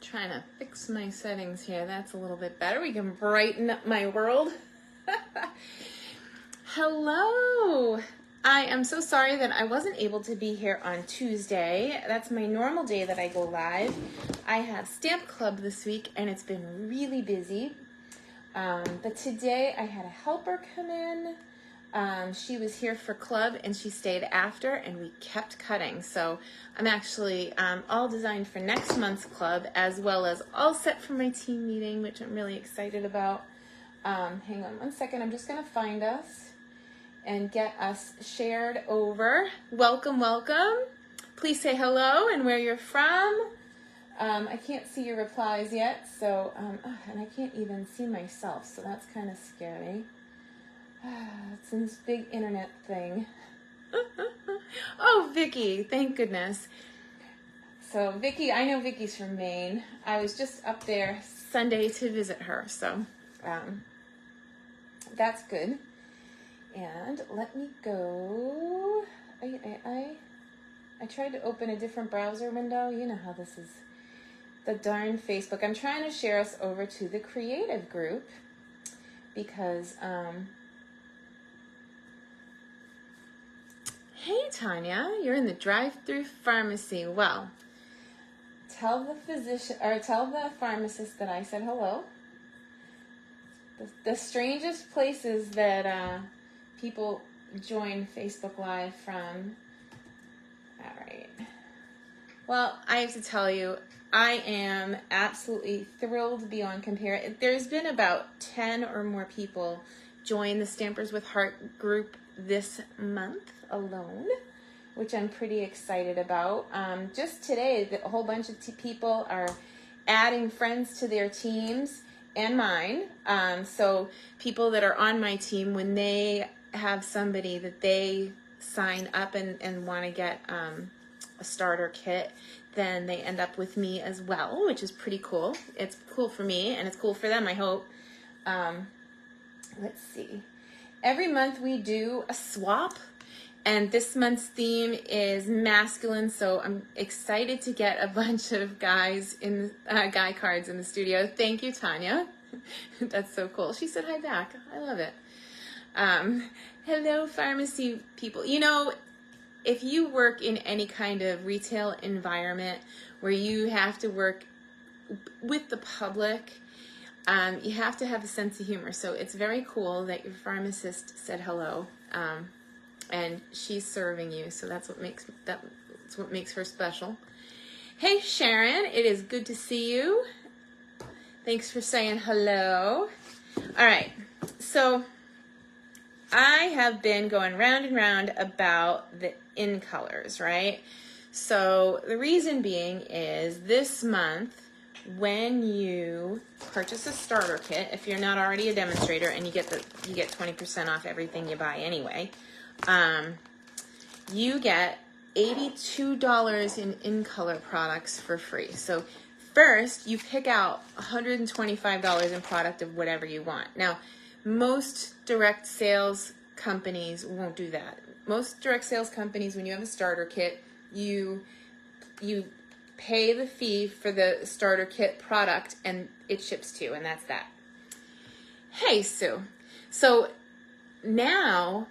Trying to fix my settings here. That's a little bit better. We can brighten up my world. Hello. I am so sorry that I wasn't able to be here on Tuesday. That's my normal day that I go live. I have Stamp Club this week and it's been really busy. But today I had a helper come in. She was here for club and she stayed after and we kept cutting. So I'm actually all designed for next month's club as well as all set for my team meeting, which I'm really excited about. Hang on one second. I'm just going to find us and get us shared over. Welcome, welcome. Please say hello and where you're from. I can't see your replies yet, so, and I can't even see myself, so that's kind of scary. It's this big internet thing. Oh, Vicky, thank goodness. So Vicky, I know Vicky's from Maine. I was just up there Sunday to visit her, so that's good. And let me go. I tried to open a different browser window. You know how this is. The darn Facebook. I'm trying to share us over to the creative group because, hey Tanya, you're in the drive-through pharmacy. Well, tell the physician or tell the pharmacist that I said hello. The strangest places that people join Facebook Live from. All right. Well, I have to tell you, I am absolutely thrilled beyond compare. There's been about 10 or more people join the Stampers with Heart group this month alone, which I'm pretty excited about. Just today, a whole bunch of people are adding friends to their teams and mine. So people that are on my team, when they have somebody that they sign up and want to get a starter kit, then they end up with me as well, which is pretty cool. It's cool for me and it's cool for them, I hope. Let's see. Every month we do a swap, and this month's theme is masculine, so I'm excited to get a bunch of guys in guy cards in the studio. Thank you, Tanya. That's so cool. She said hi back. I love it. Hello, pharmacy people. You know, if you work in any kind of retail environment where you have to work with the public, you have to have a sense of humor. So it's very cool that your pharmacist said hello, and she's serving you. So that's what makes her special. Hey Sharon, it is good to see you. Thanks for saying hello. All right, so I have been going round and round about the in colors, right? So the reason being is this month, when you purchase a starter kit, if you're not already a demonstrator, and you get 20% off everything you buy anyway, you get $82 in color products for free. So first, you pick out $125 in product of whatever you want. Now, most direct sales companies won't do that. Most direct sales companies, when you have a starter kit, you pay the fee for the starter kit product and it ships to you, and that's that. Hey, Sue. So now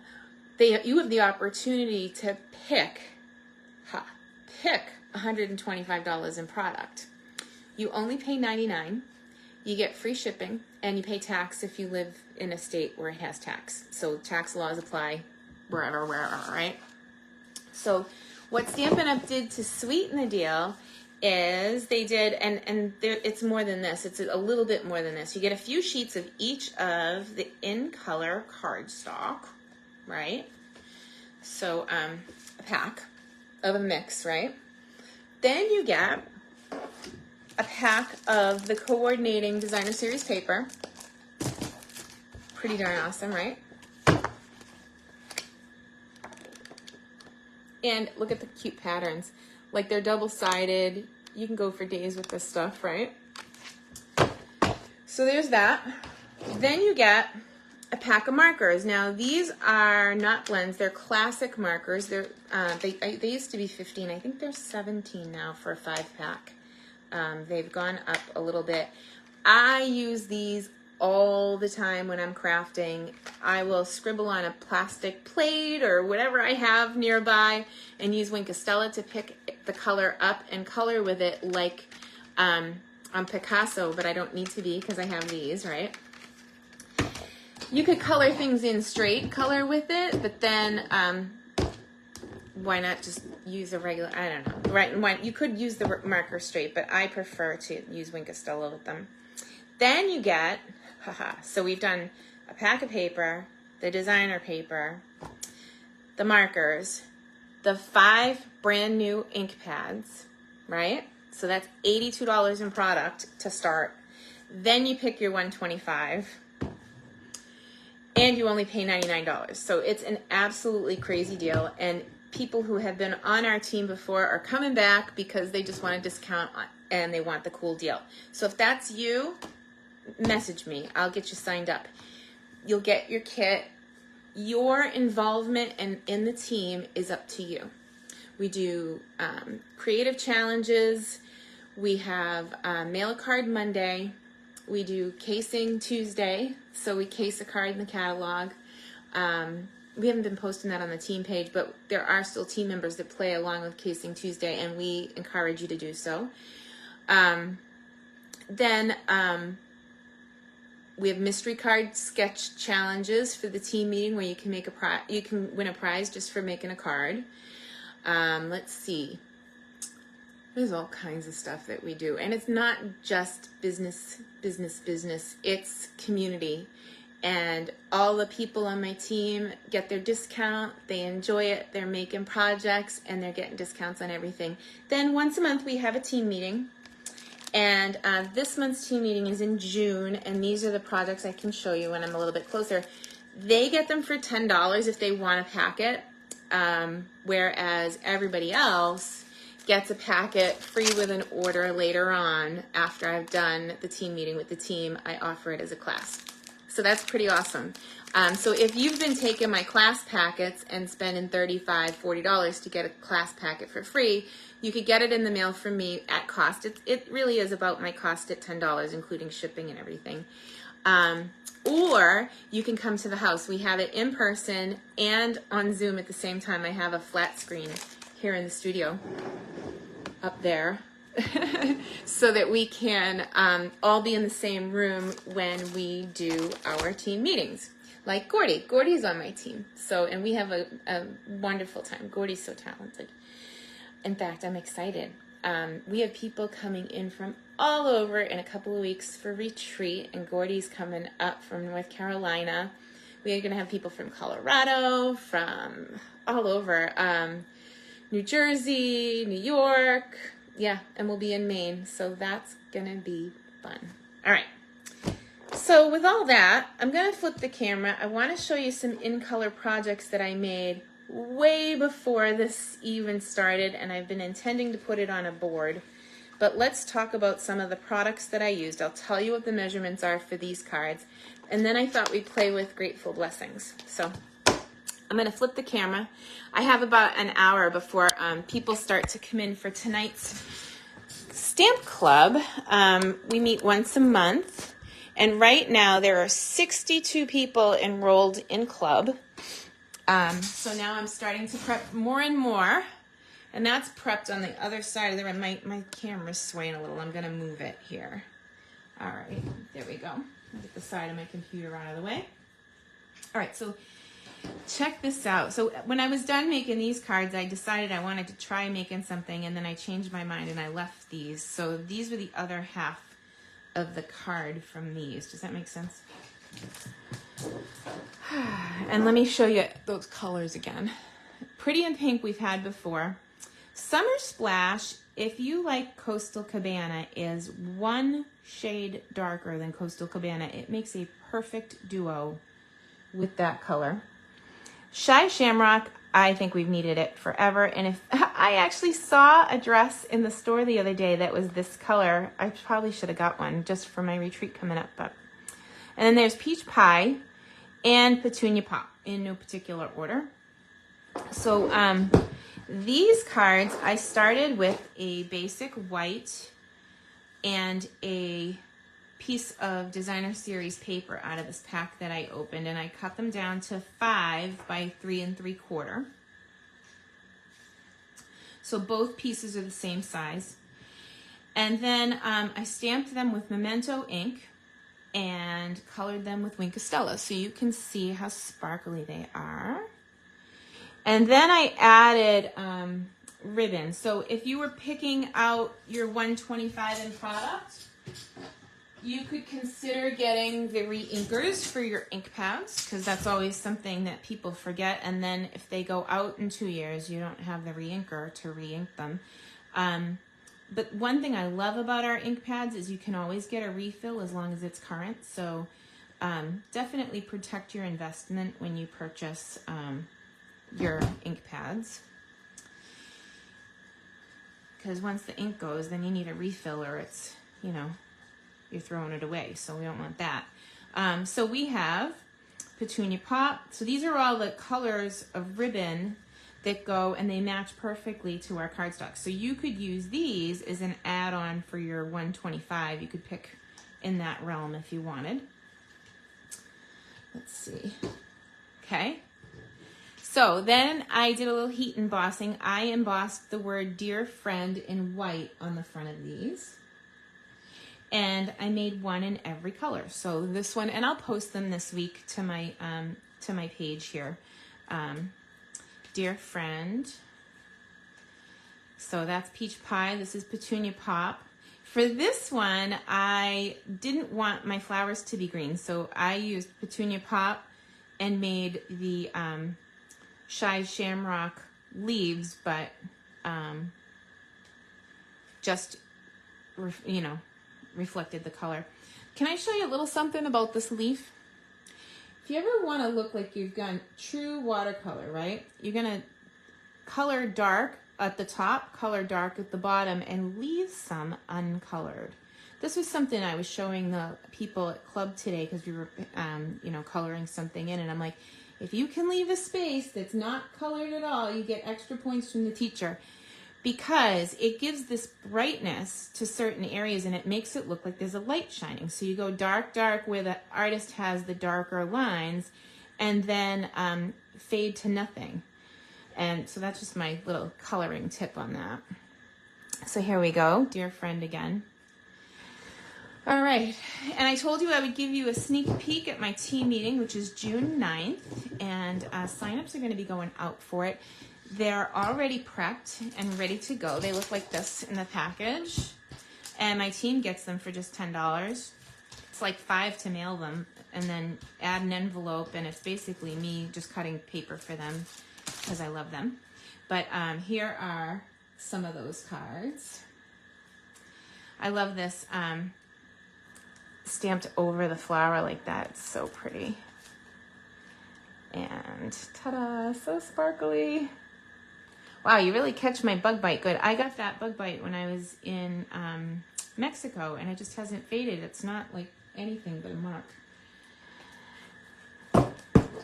you have the opportunity to pick $125 in product. You only pay $99. You get free shipping, and you pay tax if you live in a state where it has tax. So tax laws apply wherever, right? So what Stampin' Up! Did to sweeten the deal is they did, and it's more than this. It's a little bit more than this. You get a few sheets of each of the in-color cardstock, right? So a pack of a mix, right? Then you get a pack of the coordinating designer series paper. Pretty darn awesome, right? And look at the cute patterns. Like, they're double-sided. You can go for days with this stuff, right? So there's that. Then you get a pack of markers. Now, these are not blends. They're classic markers. They used to be 15. I think they're 17 now for a 5-pack. They've gone up a little bit. I use these all the time when I'm crafting. I will scribble on a plastic plate or whatever I have nearby and use Wink of Stella to pick the color up and color with it like on Picasso, but I don't need to be because I have these, right? You could color things in straight color with it, but then why not just use a regular, I don't know, right? You could use the marker straight, but I prefer to use Wink of Stella with them. Then you get, so we've done a pack of paper, the designer paper, the markers, the 5 brand new ink pads, right? So that's $82 in product to start. Then you pick your 125 and you only pay $99. So it's an absolutely crazy deal. And people who have been on our team before are coming back because they just want a discount and they want the cool deal. So if that's you, message me. I'll get you signed up. You'll get your kit. Your involvement in the team is up to you. We do creative challenges. We have mail a card Monday. We do casing Tuesday. So we case a card in the catalog. We haven't been posting that on the team page, but there are still team members that play along with Casing Tuesday, and we encourage you to do so. Then we have mystery card sketch challenges for the team meeting where you can make you can win a prize just for making a card. Let's see. There's all kinds of stuff that we do, and it's not just business. It's community. And all the people on my team get their discount. They enjoy it. They're making projects and they're getting discounts on everything. Then once a month we have a team meeting. And this month's team meeting is in June. And these are the projects I can show you when I'm a little bit closer. They get them for $10 if they want a packet. Whereas everybody else gets a packet free with an order later on. After I've done the team meeting with the team, I offer it as a class. So that's pretty awesome. So if you've been taking my class packets and spending $35, $40 to get a class packet for free, you could get it in the mail from me at cost. It really is about my cost at $10, including shipping and everything. Or you can come to the house. We have it in person and on Zoom at the same time. I have a flat screen here in the studio up there. So that we can all be in the same room when we do our team meetings. Like Gordy. Gordy's on my team. And we have a wonderful time. Gordy's so talented. In fact, I'm excited. We have people coming in from all over in a couple of weeks for retreat, and Gordy's coming up from North Carolina. We are going to have people from Colorado, from all over, New Jersey, New York. Yeah, and we'll be in Maine, so that's going to be fun. All right, so with all that, I'm going to flip the camera. I want to show you some in-color projects that I made way before this even started, and I've been intending to put it on a board. But let's talk about some of the products that I used. I'll tell you what the measurements are for these cards, and then I thought we'd play with Grateful Blessings. So I'm going to flip the camera. I have about an hour before people start to come in for tonight's Stamp Club. We meet once a month, and right now there are 62 people enrolled in club. So now I'm starting to prep more and more, and that's prepped on the other side of the room. My camera's swaying a little. I'm going to move it here. All right, there we go. I'll get the side of my computer out of the way. All right, so check this out. So when I was done making these cards, I decided I wanted to try making something, and then I changed my mind and I left these. So these were the other half of the card from these. Does that make sense? And let me show you those colors again. Pretty in Pink we've had before. Summer Splash, if you like Coastal Cabana, is one shade darker than Coastal Cabana. It makes a perfect duo with that color. Shy Shamrock, I think we've needed it forever. And if I actually saw a dress in the store the other day that was this color, I probably should have got one just for my retreat coming up. And then there's Peach Pie and Petunia Pop in no particular order. So these cards, I started with a basic white and a piece of designer series paper out of this pack that I opened, and I cut them down to 5 by 3 3/4. So both pieces are the same size. And then I stamped them with Memento ink and colored them with Wink of Stella, so you can see how sparkly they are. And then I added ribbon. So if you were picking out your 125 in product, you could consider getting the re-inkers for your ink pads, because that's always something that people forget. And then if they go out in 2 years, you don't have the re-inker to re-ink them. But one thing I love about our ink pads is you can always get a refill as long as it's current. So definitely protect your investment when you purchase your ink pads. Because once the ink goes, then you need a refill, or it's, you know, you're throwing it away. So we don't want that. So we have Petunia Pop. So these are all the colors of ribbon that go, and they match perfectly to our cardstock. So you could use these as an add-on for your 125. You could pick in that realm if you wanted. Let's see. Okay. So then I did a little heat embossing. I embossed the word Dear Friend in white on the front of these. And I made one in every color. So this one, and I'll post them this week to my page here. Dear Friend. So that's Peach Pie. This is Petunia Pop. For this one, I didn't want my flowers to be green, so I used Petunia Pop and made the Shy Shamrock leaves, but just, you know, reflected the color. Can I show you a little something about this leaf? If you ever want to look like you've done true watercolor, right? You're going to color dark at the top, color dark at the bottom, and leave some uncolored. This was something I was showing the people at club today, because we were, you know, coloring something in, and I'm like, if you can leave a space that's not colored at all, you get extra points from the teacher, because it gives this brightness to certain areas and it makes it look like there's a light shining. So you go dark, dark where the artist has the darker lines, and then fade to nothing. And so that's just my little coloring tip on that. So here we go, Dear Friend again. All right, and I told you I would give you a sneak peek at my team meeting, which is June 9th, and signups are going to be going out for it. They're already prepped and ready to go. They look like this in the package, and my team gets them for just $10. It's like $5 to mail them, and then add an envelope, and it's basically me just cutting paper for them because I love them. But here are some of those cards. I love this stamped over the flower like that. It's so pretty. And ta-da, so sparkly. Wow, you really catch my bug bite good. I got that bug bite when I was in Mexico, and it just hasn't faded. It's not like anything but a mark.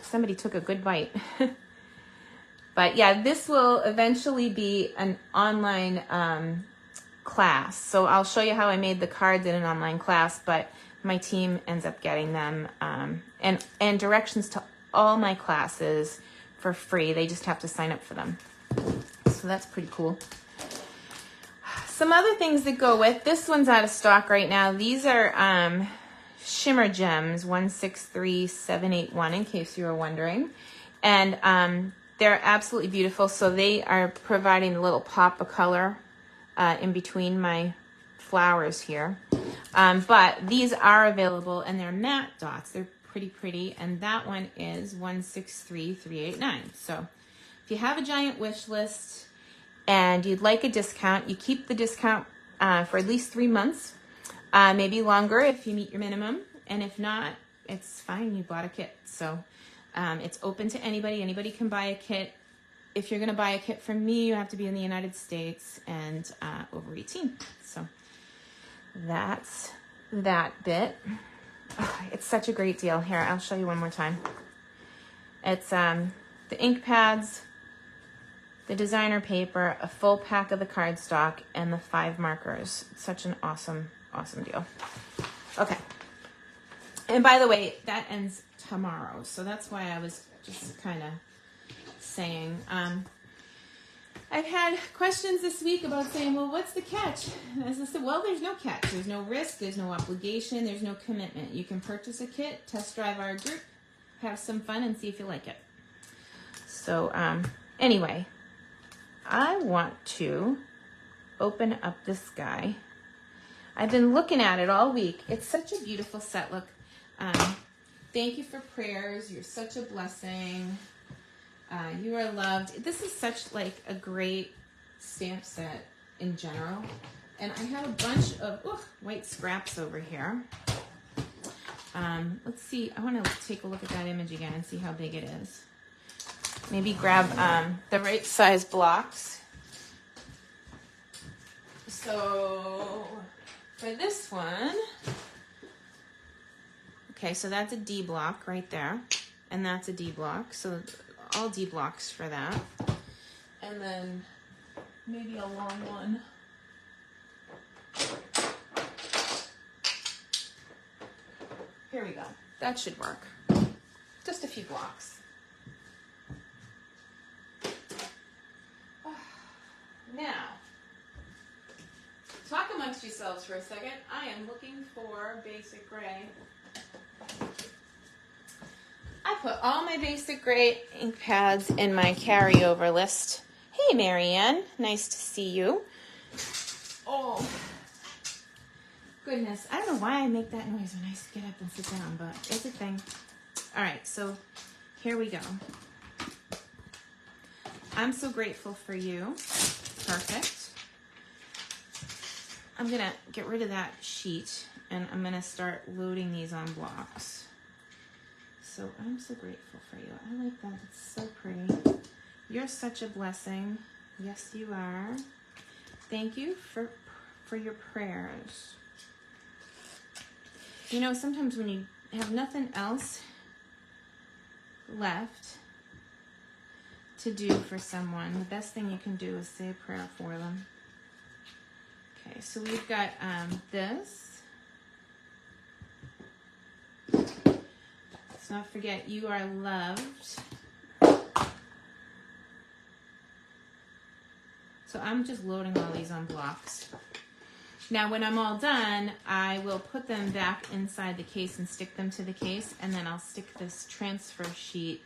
Somebody took a good bite. But yeah, this will eventually be an online class. So I'll show you how I made the cards in an online class, but my team ends up getting them, and directions to all my classes for free. They just have to sign up for them. So that's pretty cool. Some other things that go with, this one's out of stock right now. These are Shimmer Gems 163781, in case you were wondering. And they're absolutely beautiful. So they are providing a little pop of color in between my flowers here. But these are available, and they're matte dots. They're pretty, and that one is 163389. So if you have a giant wish list and you'd like a discount, you keep the discount for at least 3 months, maybe longer if you meet your minimum, and if not, it's fine, you bought a kit. So it's open to anybody. Anybody can buy a kit. If you're going to buy a kit from me, you have to be in the United States and over 18. So that's that bit. Oh, it's such a great deal. Here, I'll show you one more time. It's the ink pads, the designer paper, a full pack of the cardstock, and the 5 markers. It's such an awesome Awesome deal. Okay. And by the way, that ends tomorrow. So that's why I was just kind of saying, I've had questions this week about saying, well, what's the catch? And as I said, well, there's no catch. There's no risk. There's no obligation. There's no commitment. You can purchase a kit, test drive our group, have some fun, and see if you like it. So anyway, I want to open up this guy. I've been looking at it all week. It's such a beautiful set. Look, thank you for prayers. You're such a blessing. You are loved. This is such like a great stamp set in general. And I have a bunch of white scraps over here. Let's see. I want to take a look at that image again and see how big it is. Maybe grab the right size blocks. So for this one, okay, so that's a D block right there. And that's a D block. So all D blocks for that. And then maybe a long one. Here we go. That should work. Just a few blocks. Now, talk amongst yourselves for a second. I am looking for basic gray. I put all my basic gray ink pads in my carryover list. Hey, Marianne. Nice to see you. Oh, goodness. I don't know why I make that noise when I get up and sit down, but it's a thing. All right, so here we go. I'm so grateful for you. Perfect. I'm going to get rid of that sheet, and I'm going to start loading these on blocks. So I'm so grateful for you. I like that. It's so pretty. You're such a blessing. Yes, you are. Thank you for your prayers. You know, sometimes when you have nothing else left to do for someone, the best thing you can do is say a prayer for them. Okay, so we've got this. Let's not forget, you are loved. So I'm just loading all these on blocks. Now, when I'm all done, I will put them back inside the case and stick them to the case, and then I'll stick this transfer sheet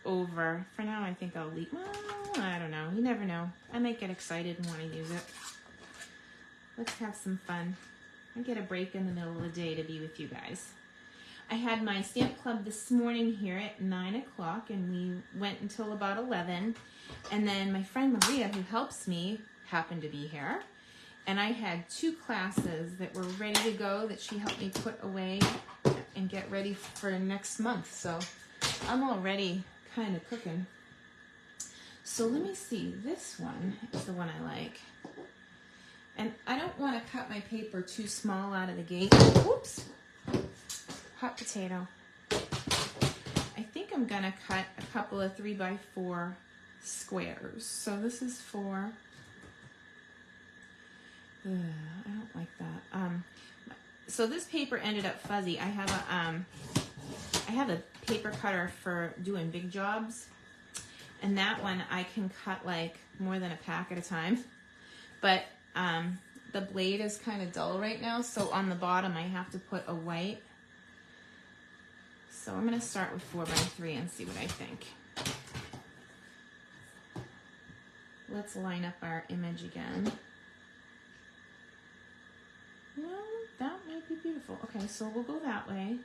over. For now, I think I'll leave. Well, I don't know. You never know. I might get excited and want to use it. Let's have some fun. I get a break in the middle of the day to be with you guys. I had my stamp club this morning here at 9 o'clock, and we went until about 11. And then my friend Maria, who helps me, happened to be here. And I had 2 classes that were ready to go that she helped me put away and get ready for next month. So I'm already kind of cooking. So let me see. This one is the one I like. And I don't want to cut my paper too small out of the gate. Whoops. Hot potato. I think I'm going to cut a couple of 3x4 squares. So this is for... I don't like that. So this paper ended up fuzzy. I have a paper cutter for doing big jobs, and that one I can cut like more than a pack at a time. But the blade is kind of dull right now, so on the bottom I have to put a white. So I'm going to start with 4x3 and see what I think. Let's line up our image again. No, that might be beautiful. Okay, so we'll go that way.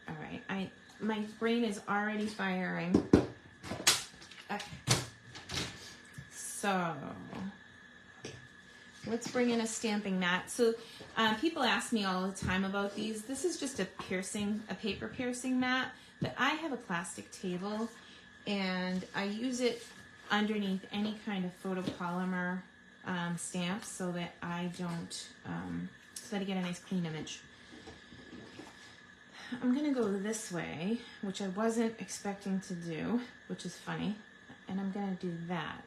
All right, my brain is already firing. Okay. So let's bring in a stamping mat. So people ask me all the time about these. This is just a paper piercing mat, but I have a plastic table, and I use it underneath any kind of photopolymer stamps so that I don't, so that I get a nice clean image. I'm going to go this way, which I wasn't expecting to do, which is funny, and I'm going to do that.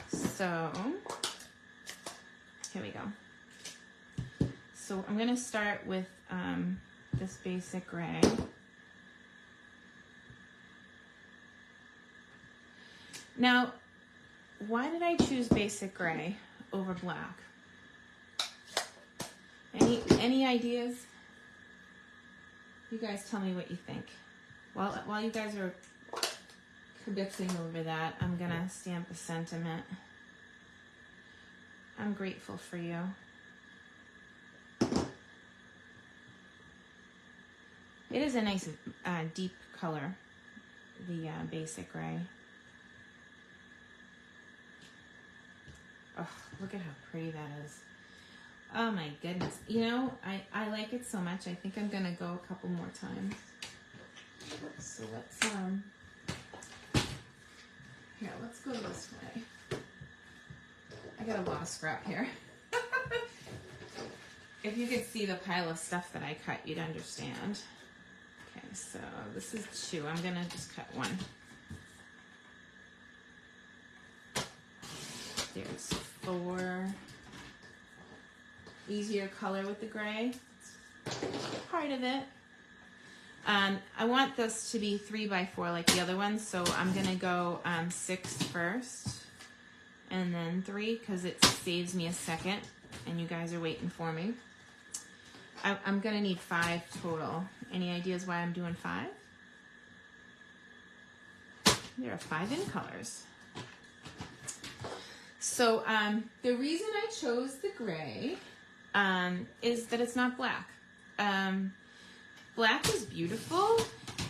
So Here we go. So I'm going to start with this basic gray. Now, why did I choose basic gray over black? Any ideas? You guys tell me what you think. While you guys are kibitzing over that, I'm gonna stamp a sentiment. I'm grateful for you. It is a nice deep color, the basic gray. Oh, look at how pretty that is. Oh my goodness. You know, I like it so much, I think I'm gonna go a couple more times. So let's go this way. I got a lot of scrap here. If you could see the pile of stuff that I cut, you'd understand. Okay, so this is 2. I'm gonna just cut 1. There's 4. Easier color with the gray. Part of it. I want this to be 3 by 4 like the other ones, so I'm gonna go 6 first, and then 3 because it saves me a second, and you guys are waiting for me. I'm gonna need 5 total. Any ideas why I'm doing 5? There are 5 in colors. So the reason I chose the gray is that it's not black. Black is beautiful,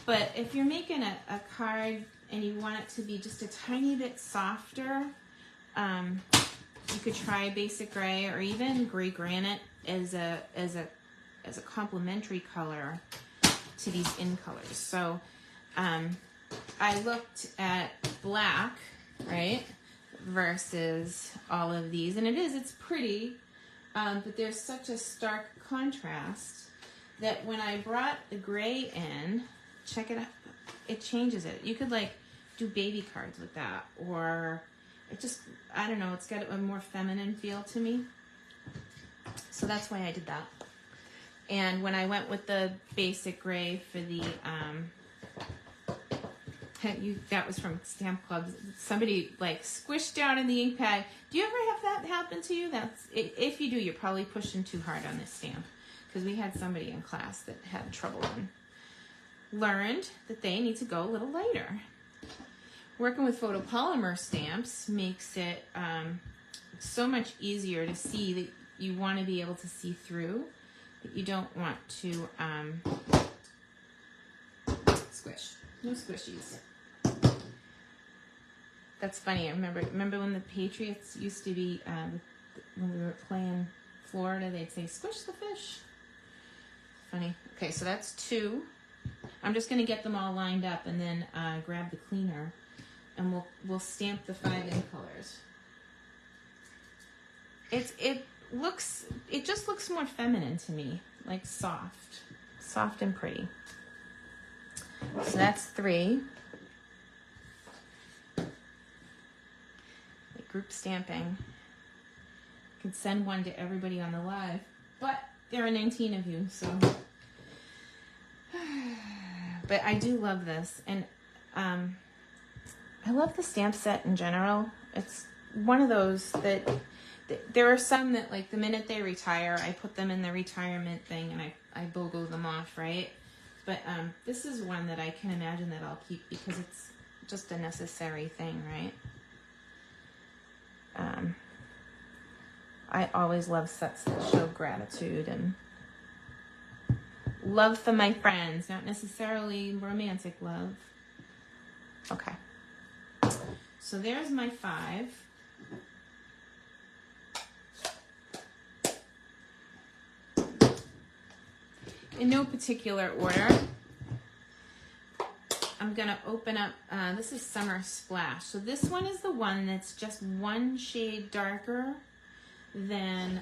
but if you're making a card and you want it to be just a tiny bit softer, you could try basic gray or even gray granite as a complementary color to these in colors. So I looked at black, right, versus all of these, and it's pretty, but there's such a stark contrast that when I brought the gray in, check it out, it changes it. You could like do baby cards with that, or it just, I don't know, it's got a more feminine feel to me. So that's why I did that. And when I went with the basic gray for the, that was from Stamp Club. Somebody like squished down in the ink pad. Do you ever have that happen to you? If you do, you're probably pushing too hard on this stamp. Because we had somebody in class that had trouble and learned that they need to go a little lighter. Working with photopolymer stamps makes it so much easier to see that you want to be able to see through, that you don't want to squish. No squishies. That's funny. I remember when the Patriots used to be, when we were playing Florida, they'd say, squish the fish. Funny. Okay, so that's 2. I'm just going to get them all lined up and then grab the cleaner, and we'll stamp the 5 in colors. It just looks more feminine to me, like soft and pretty. So that's 3. Like group stamping. I could send one to everybody on the live, but there are 19 of you, so. But I do love this, and I love the stamp set in general. It's one of those that there are some that, like, the minute they retire, I put them in the retirement thing and I BOGO them off, right? But this is one that I can imagine that I'll keep because it's just a necessary thing, right? I always love sets that show gratitude and love for my friends, not necessarily romantic love. Okay. So there's my 5. In no particular order, I'm going to open up, this is Summer Splash. So this one is the one that's just one shade darker than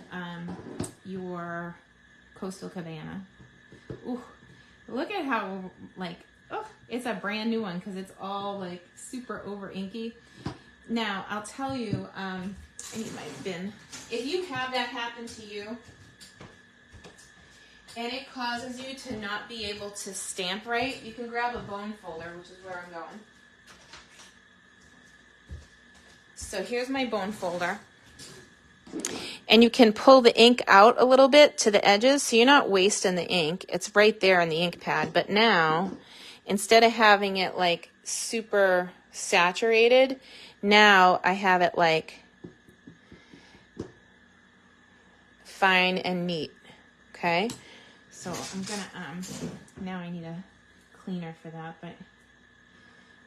your Coastal Cabana. Ooh, look at how, like, oh, it's a brand new one because it's all like super over inky. Now, I'll tell you, I need my bin. If you have that happen to you, and it causes you to not be able to stamp right, you can grab a bone folder, which is where I'm going. So here's my bone folder. And you can pull the ink out a little bit to the edges, so you're not wasting the ink. It's right there on the ink pad. But now, instead of having it like super saturated, now I have it like fine and neat. Okay? So I'm gonna, now I need a cleaner for that, but,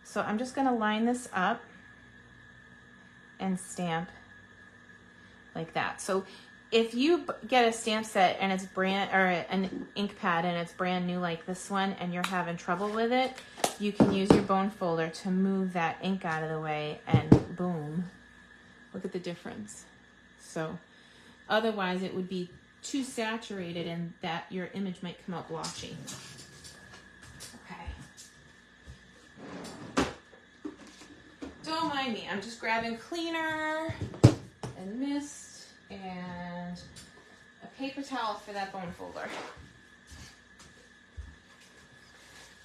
so I'm just gonna line this up and stamp like that. So if you get a stamp set and it's brand, or an ink pad and it's brand new like this one, and you're having trouble with it, you can use your bone folder to move that ink out of the way, and boom, look at the difference. So otherwise it would be too saturated and that your image might come out blotchy. Okay. Don't mind me, I'm just grabbing cleaner and mist and a paper towel for that bone folder.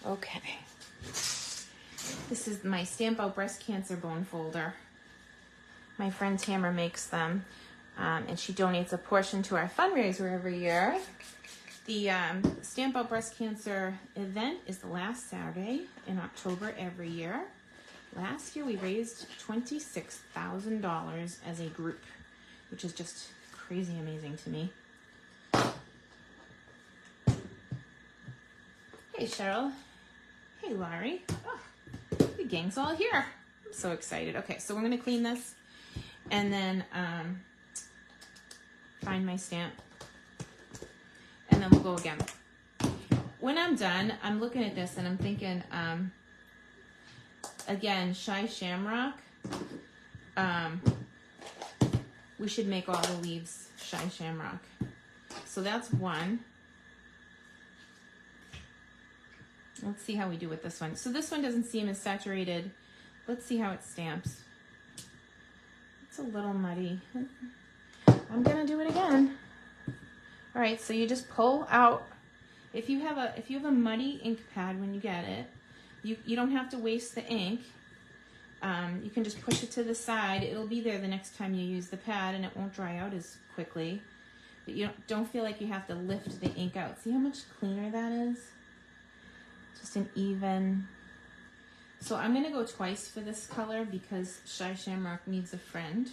Okay. This is my Stamp Out Breast Cancer bone folder. My friend Tamara makes them, and she donates a portion to our fundraiser every year. The Stamp Out Breast Cancer event is the last Saturday in October every year. Last year we raised $26,000 as a group, which is just crazy amazing to me. Hey Cheryl. Hey Laurie. Oh, the gang's all here. I'm so excited. Okay, so we're gonna clean this and then find my stamp, and then we'll go again. When I'm done, I'm looking at this and I'm thinking, again, Shy Shamrock. We should make all the leaves Shy Shamrock. So that's one. Let's see how we do with this one. So this one doesn't seem as saturated. Let's see how it stamps. It's a little muddy. I'm gonna do it again. All right, so you just pull out. If you have a muddy ink pad when you get it, you don't have to waste the ink. You can just push it to the side. It'll be there the next time you use the pad, and it won't dry out as quickly. But you don't feel like you have to lift the ink out. See how much cleaner that is? Just an even. So I'm gonna go twice for this color because Shy Shamrock needs a friend.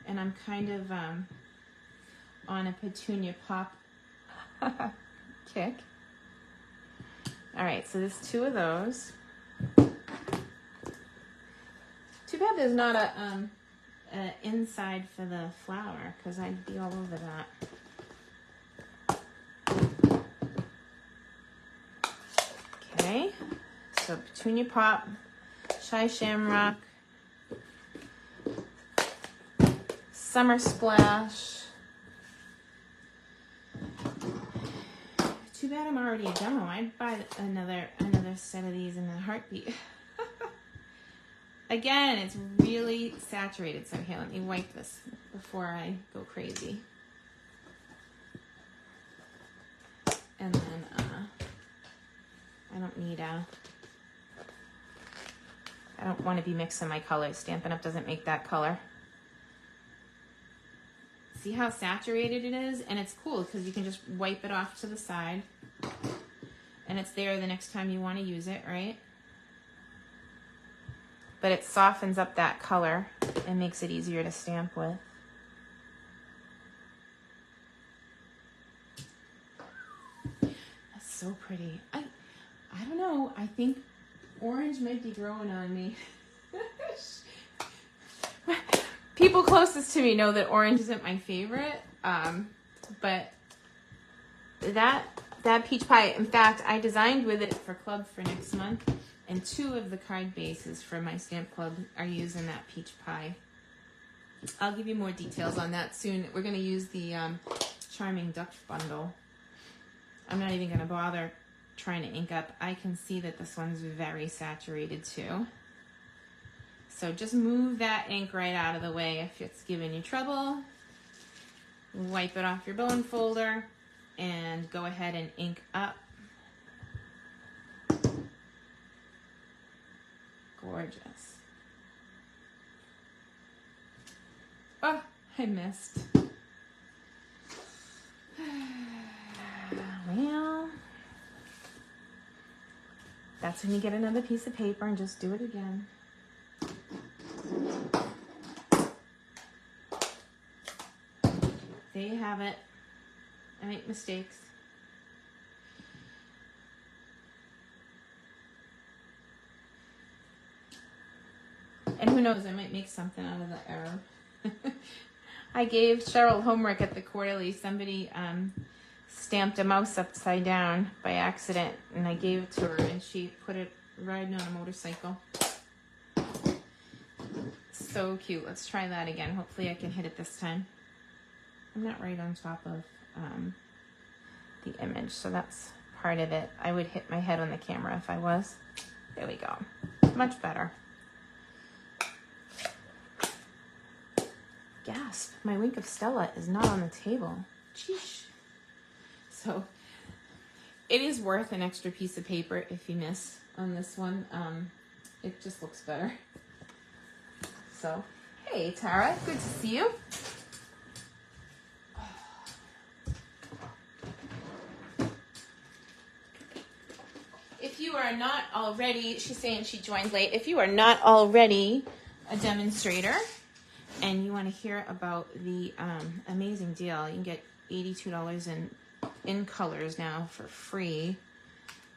And I'm kind of on a Petunia Pop kick. All right, so there's two of those. Too bad there's not a inside for the flower, because I'd be all over that. Okay, so Petunia Pop, Shy Shamrock, Summer Splash. Too bad I'm already a demo. I'd buy another set of these in a heartbeat. Again, it's really saturated. So here, let me wipe this before I go crazy. And then I don't want to be mixing my colors. Stampin' Up! Doesn't make that color. See how saturated it is? And it's cool because you can just wipe it off to the side. And it's there the next time you want to use it, right? But it softens up that color and makes it easier to stamp with. That's so pretty. I don't know. I think orange might be growing on me. People closest to me know that orange isn't my favorite, but that peach pie, in fact, I designed with it for club for next month, and 2 of the card bases for my stamp club are using that peach pie. I'll give you more details on that soon. We're going to use the Charming Duck bundle. I'm not even going to bother trying to ink up. I can see that this one's very saturated too. So just move that ink right out of the way if it's giving you trouble. Wipe it off your bone folder and go ahead and ink up. Gorgeous. Oh, I missed. Well, that's when you get another piece of paper and just do it again. There you have it. I make mistakes. And who knows, I might make something out of the error. I gave Cheryl homework at the quarterly. Somebody stamped a mouse upside down by accident, and I gave it to her, and she put it riding on a motorcycle. So cute. Let's try that again. Hopefully I can hit it this time. I'm not right on top of the image, so that's part of it. I would hit my head on the camera if I was. There we go. Much better. Gasp, my Wink of Stella is not on the table. Sheesh. So it is worth an extra piece of paper if you miss on this one. It just looks better. So, hey Tara, good to see you. If you are not already, she's saying she joined late. If you are not already a demonstrator, and you want to hear about the amazing deal, you can get $82 in colors now for free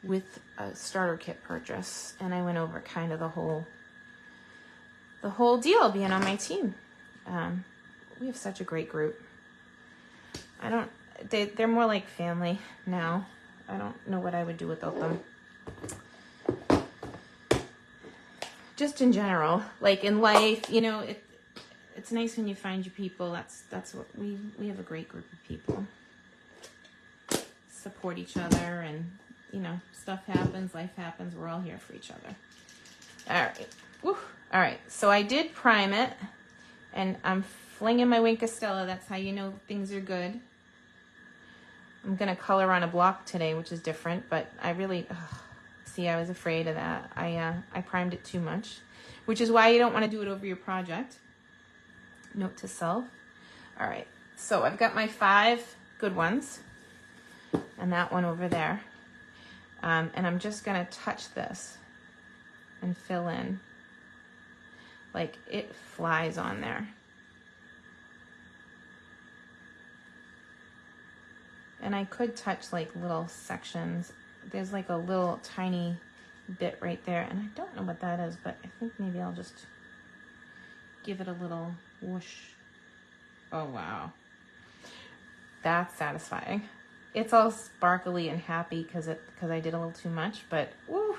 with a starter kit purchase. And I went over kind of the whole deal being on my team. We have such a great group. They're more like family now. I don't know what I would do without them. Just in general, like in life, you know, it's nice when you find your people. That's what we have a great group of people. Support each other, and you know, stuff happens, life happens. We're all here for each other. All right. Woo. All right. So I did prime it, and I'm flinging my Wink of Stella. That's how you know things are good. I'm gonna color on a block today, which is different, but I really see. I was afraid of that. I primed it too much, which is why you don't want to do it over your project. Note to self. All right, so I've got my 5 good ones and that one over there. And I'm just gonna touch this and fill in. Like it flies on there. And I could touch like little sections. There's like a little tiny bit right there, and I don't know what that is, but I think maybe I'll just give it a little whoosh. Oh, wow. That's satisfying. It's all sparkly and happy because I did a little too much, but woo.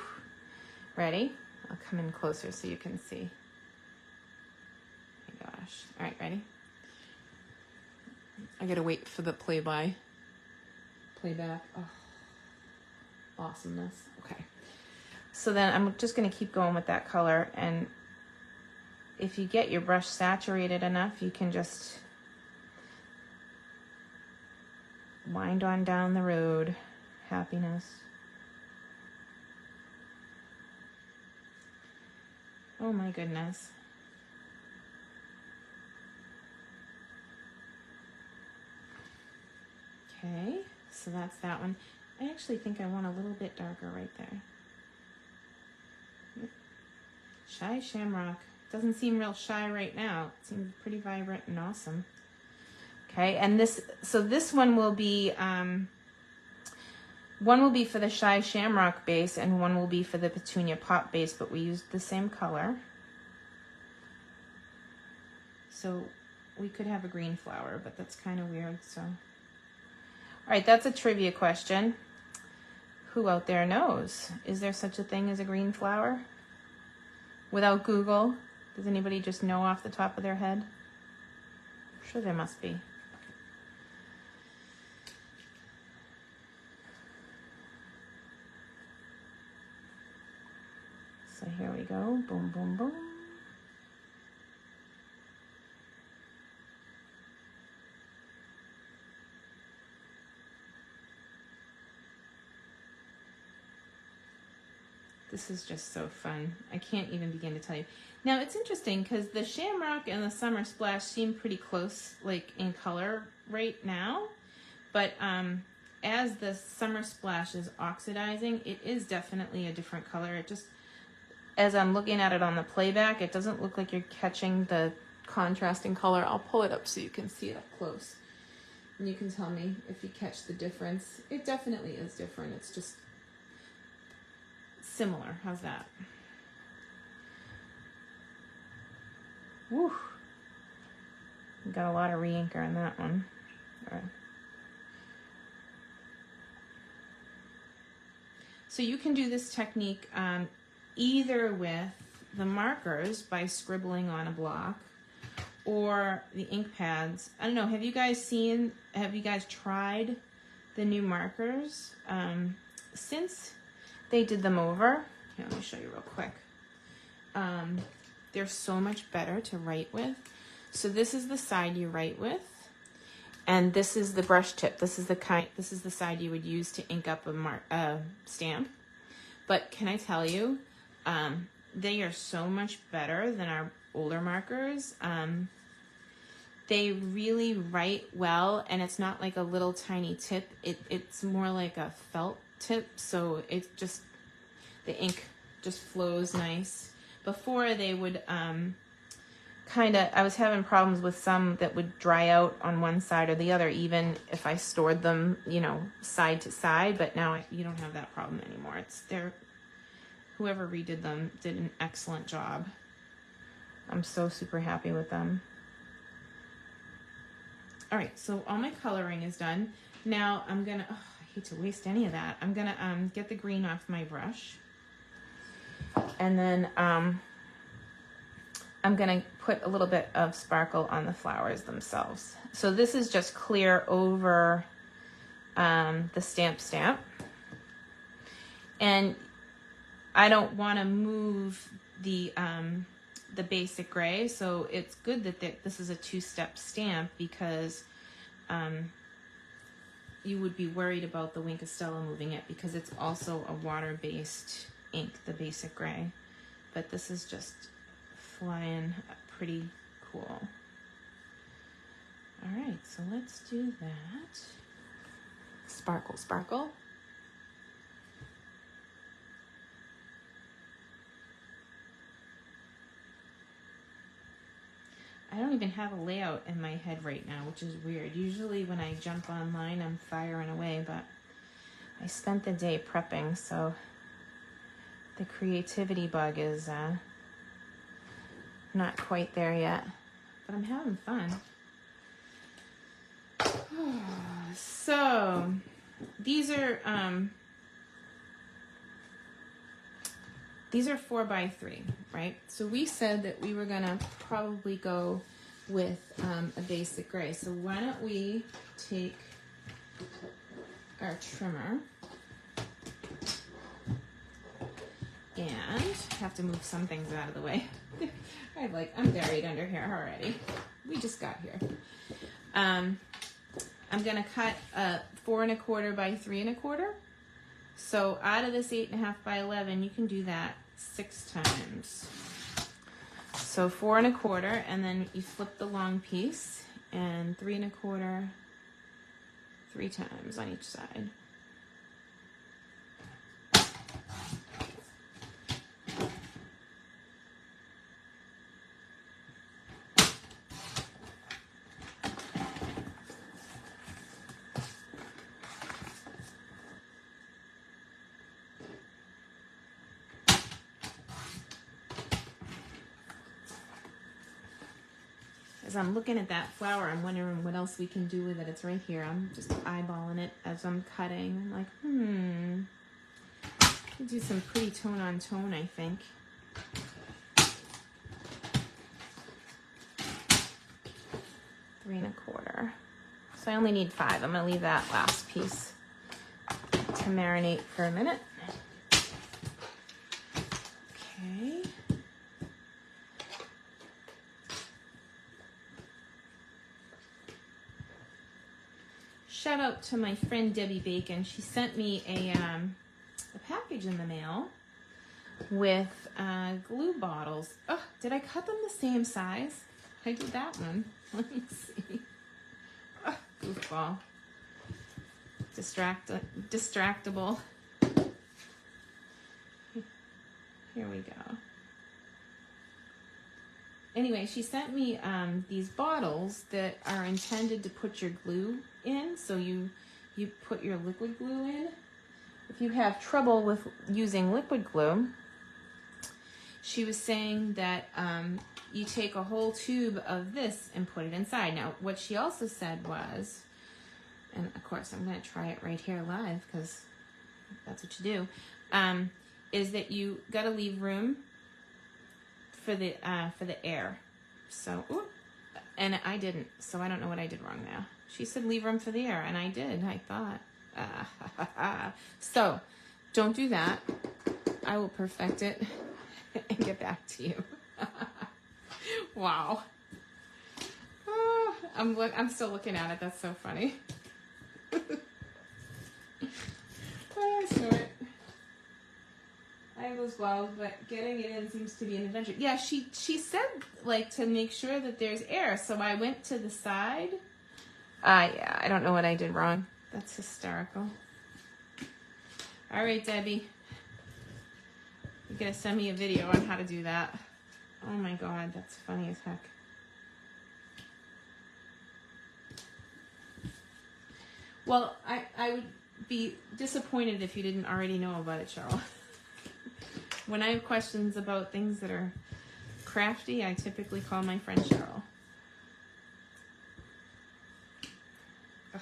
Ready? I'll come in closer so you can see. Oh my gosh. All right, ready? I gotta wait for the playback. Oh, awesomeness. Okay. So then I'm just gonna keep going with that color, and if you get your brush saturated enough, you can just wind on down the road. Happiness. Oh my goodness. Okay, so that's that one. I actually think I want a little bit darker right there. Shy Shamrock. Doesn't seem real shy right now. It seems pretty vibrant and awesome. Okay, and this one will be for the Shy Shamrock base, and one will be for the Petunia Pop base, but we used the same color. So we could have a green flower, but that's kind of weird, so. All right, that's a trivia question. Who out there knows? Is there such a thing as a green flower? Without Google, does anybody just know off the top of their head? I'm sure there must be. So here we go. Boom, boom, boom. This is just so fun. I can't even begin to tell you. Now, it's interesting because the Shamrock and the Summer Splash seem pretty close, like, in color right now. But as the Summer Splash is oxidizing, it is definitely a different color. It just, as I'm looking at it on the playback, it doesn't look like you're catching the contrasting color. I'll pull it up so you can see it up close. And you can tell me if you catch the difference. It definitely is different. It's just similar. How's that? Woo! Got a lot of re-inker in that one. All right. So you can do this technique either with the markers by scribbling on a block or the ink pads. I don't know, have you guys tried the new markers? Since they did them over, here, let me show you real quick. They're so much better to write with. So this is the side you write with, and this is the brush tip. This is the side you would use to ink up a stamp. But can I tell you, they are so much better than our older markers. They really write well, and it's not like a little tiny tip. It's more like a felt tip, so it just, the ink just flows nice. Before they would I was having problems with some that would dry out on one side or the other, even if I stored them, you know, side to side. But now you don't have that problem anymore. Whoever redid them did an excellent job. I'm so super happy with them. All right, so all my coloring is done. Now I'm gonna, I hate to waste any of that. I'm gonna get the green off my brush. And then I'm gonna put a little bit of sparkle on the flowers themselves. So this is just clear over the stamp. And I don't wanna move the basic gray, so it's good that this is a two-step stamp, because you would be worried about the Wink of Stella moving it, because it's also a water-based ink, the basic gray. But this is just flying pretty cool. All right, so let's do that. Sparkle, sparkle. I don't even have a layout in my head right now, which is weird. Usually when I jump online, I'm firing away, but I spent the day prepping, so the creativity bug is not quite there yet, but I'm having fun. So these are 4x3, right? So we said that we were gonna probably go with a basic gray. So why don't we take our trimmer and have to move some things out of the way. I'm buried under here already. We just got here. I'm gonna cut 4 1/4 by 3 1/4. So out of this 8.5 by 11, you can do that 6 times. So 4 1/4, and then you flip the long piece, and 3 1/4, 3 times on each side. As I'm looking at that flower, I'm wondering what else we can do with it. It's right here. I'm just eyeballing it as I'm cutting. I'm like, could do some pretty tone on tone, I think. Three 1/4. So I only need 5. I'm gonna leave that last piece to marinate for a minute. Okay. Shout out to my friend Debbie Bacon. She sent me a package in the mail with glue bottles. Oh, did I cut them the same size? I did that one. Let me see. Oh, goofball. Distractible. Here we go. Anyway, she sent me these bottles that are intended to put your glue in. So you put your liquid glue in. If you have trouble with using liquid glue, she was saying that you take a whole tube of this and put it inside. Now, what she also said was, and of course I'm going to try it right here live because that's what you do, is that you got to leave room for the air. So, ooh, and I didn't, so I don't know what I did wrong now. She said leave room for the air, and I did, I thought. So, don't do that. I will perfect it and get back to you. Wow. Oh, I'm still looking at it. That's so funny. Oh, snort. I have those gloves, but getting it in seems to be an adventure. Yeah, she said, like, to make sure that there's air. So I went to the side. Yeah, I don't know what I did wrong. That's hysterical. All right, Debbie. You're going to send me a video on how to do that. Oh, my God. That's funny as heck. Well, I would be disappointed if you didn't already know about it, Cheryl. When I have questions about things that are crafty, I typically call my friend Cheryl. Ugh.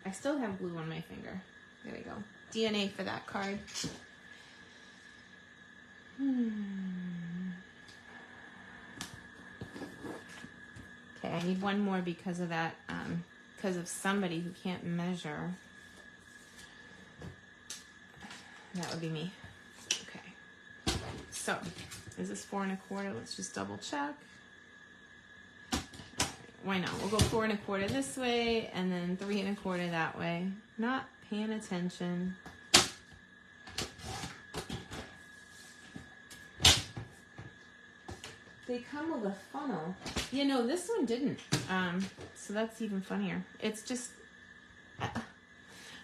I still have glue on my finger. There we go. DNA for that card. Okay, I need one more because of that, because of somebody who can't measure. That would be me. Okay. So, is this 4 1/4? Let's just double check. Why not? We'll go 4 1/4 this way and then 3 1/4 that way. Not paying attention. They come with a funnel. You know, this one didn't. So that's even funnier. It's just,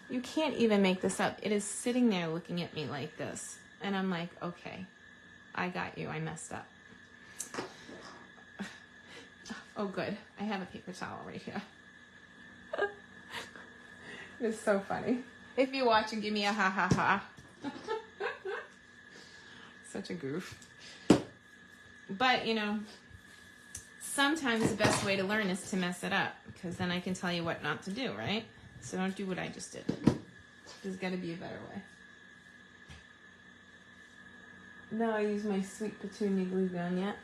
you can't even make this up. It is sitting there looking at me like this. And I'm like, okay, I got you. I messed up. Oh, good. I have a paper towel right here. It's so funny. If you watch and give me a ha ha ha. Such a goof. But, you know, sometimes the best way to learn is to mess it up, because then I can tell you what not to do, right? So don't do what I just did. There's got to be a better way. Now I use my sweet petunia glue gun yet.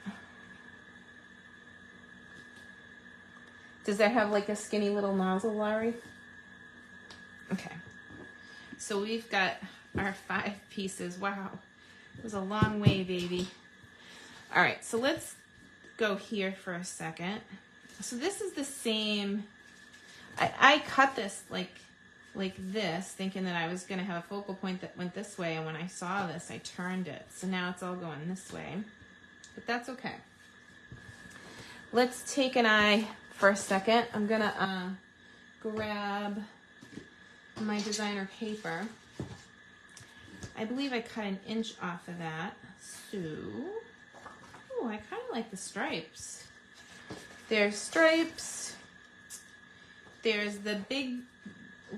Does that have like a skinny little nozzle, Larry? Okay. So we've got our 5 pieces. Wow. It was a long way, baby. All right, so let's go here for a second. So this is the same. I cut this like this, thinking that I was going to have a focal point that went this way, and when I saw this, I turned it. So now it's all going this way, but that's okay. Let's take an eye for a second. I'm going to grab my designer paper. I believe I cut 1 inch off of that, so... Oh, I kind of like the stripes. There's stripes. There's the big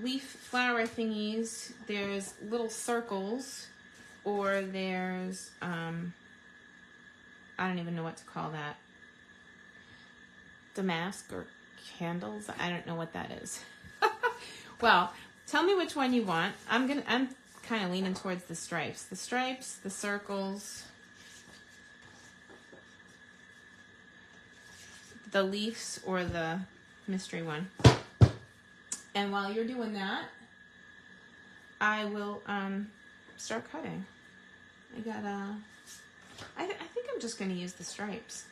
leaf flower thingies. There's little circles. Or there's, I don't even know what to call that. Damask or candles. I don't know what that is. Well, tell me which one you want. I'm kind of leaning towards the stripes. The stripes, the circles... the leaves, or the mystery one. And while you're doing that, I will start cutting. I think I'm just going to use the stripes.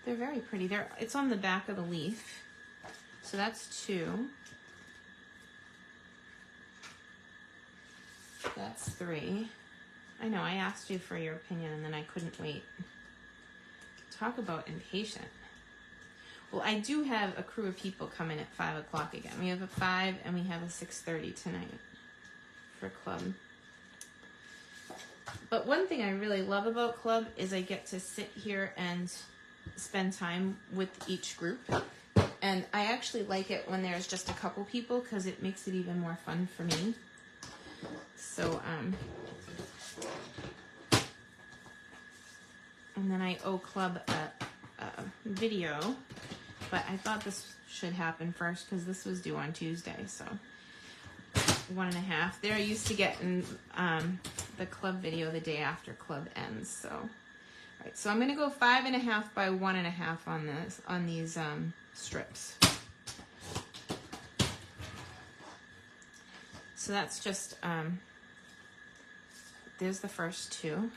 They're very pretty. It's on the back of the leaf. So that's 2. That's 3. I know, I asked you for your opinion and then I couldn't wait. Talk about impatient. Well, I do have a crew of people coming at 5 o'clock again. We have a 5 and we have a 6:30 tonight for club. But one thing I really love about club is I get to sit here and spend time with each group. And I actually like it when there's just a couple people because it makes it even more fun for me. So, and then I owe club a video, but I thought this should happen first because this was due on Tuesday, so 1.5. They're used to getting the club video the day after club ends, so. All right, so I'm gonna go 5.5 by 1.5 on this, on these strips. So that's just, there's the first two.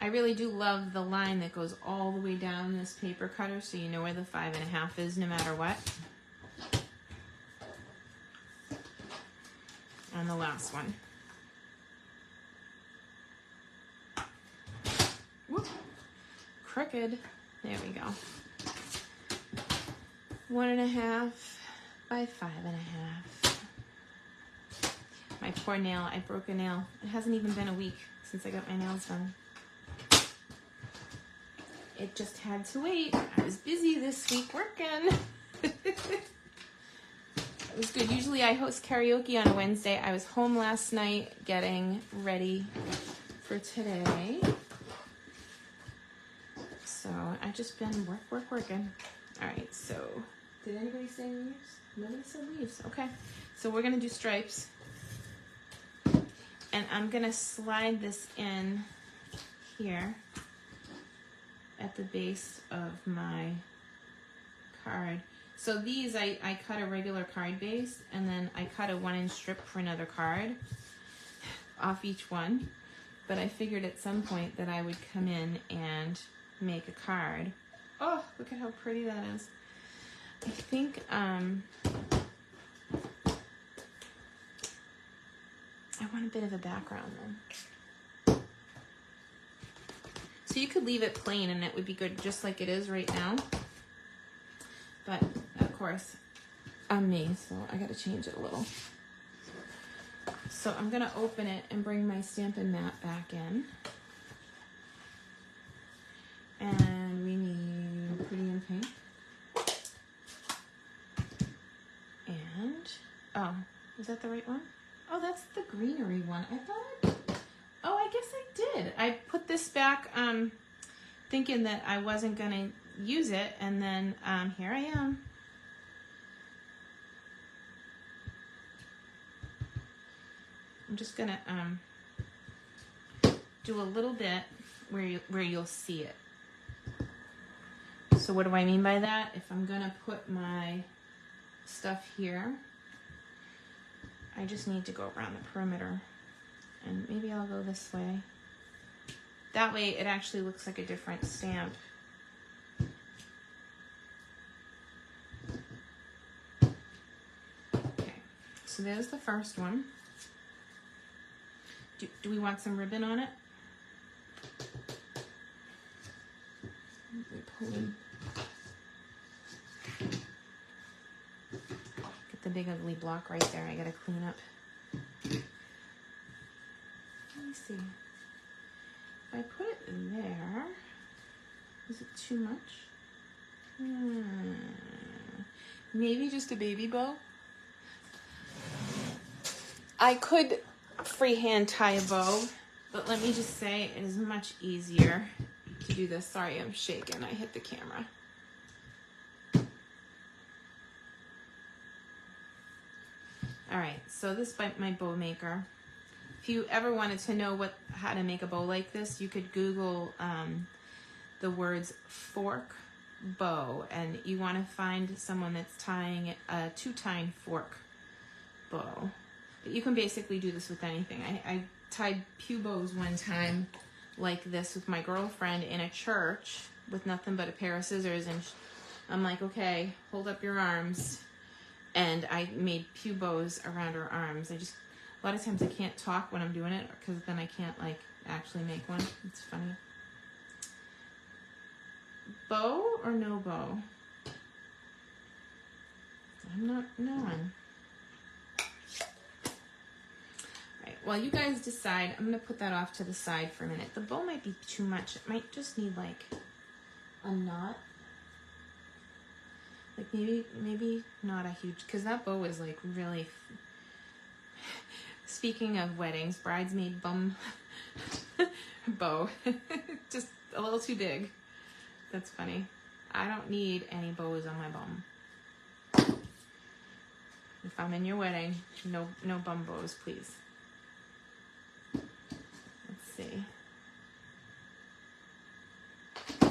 I really do love the line that goes all the way down this paper cutter so you know where the 5.5 is no matter what. And the last one. Whoop. Crooked. There we go. 1.5 by 5.5. My poor nail. I broke a nail. It hasn't even been a week since I got my nails done. It just had to wait. I was busy this week working. It was good. Usually I host karaoke on a Wednesday. I was home last night getting ready for today. So I've just been working. All right, so did anybody say leaves? Nobody said leaves. Okay, so we're gonna do stripes. And I'm gonna slide this in here at the base of my card. So these, I cut a regular card base and then I cut a 1-inch strip for another card off each one. But I figured at some point that I would come in and make a card. Oh, look at how pretty that is. I think, I want a bit of a background then. So you could leave it plain and it would be good just like it is right now. But of course, I'm me, so I gotta change it a little. So I'm gonna open it and bring my Stampin' mat back in. And we need Pretty in Pink. And, oh, is that the right one? Oh, that's the greenery one. I thought oh, I guess I did. I put this back thinking that I wasn't going to use it, and then here I am. I'm just going to do a little bit where you'll see it. So what do I mean by that? If I'm going to put my stuff here, I just need to go around the perimeter. And maybe I'll go this way. That way it actually looks like a different stamp. Okay, so there's the first one. Do we want some ribbon on it? Let me pull in. Get the big ugly block right there. I gotta clean up. Let me see. If I put it in there, is it too much? Maybe just a baby bow. I could freehand tie a bow, but let me just say it is much easier to do this. Sorry, I'm shaking. I hit the camera. All right, so this is my bow maker. If you ever wanted to know how to make a bow like this, you could Google the words fork bow, and you want to find someone that's tying a 2-tine fork bow. But you can basically do this with anything. I tied pew bows one time like this with my girlfriend in a church with nothing but a pair of scissors, and I'm like, okay, hold up your arms. And I made pew bows around her arms. A lot of times I can't talk when I'm doing it because then I can't like actually make one. It's funny. Bow or no bow? I'm not knowing. Right, well, you guys decide. I'm going to put that off to the side for a minute. The bow might be too much. It might just need like a knot. Like maybe not a huge, because that bow is like really, speaking of weddings, bridesmaid bum bow, just a little too big. That's funny. I don't need any bows on my bum. If I'm in your wedding, no bum bows, please. Let's see.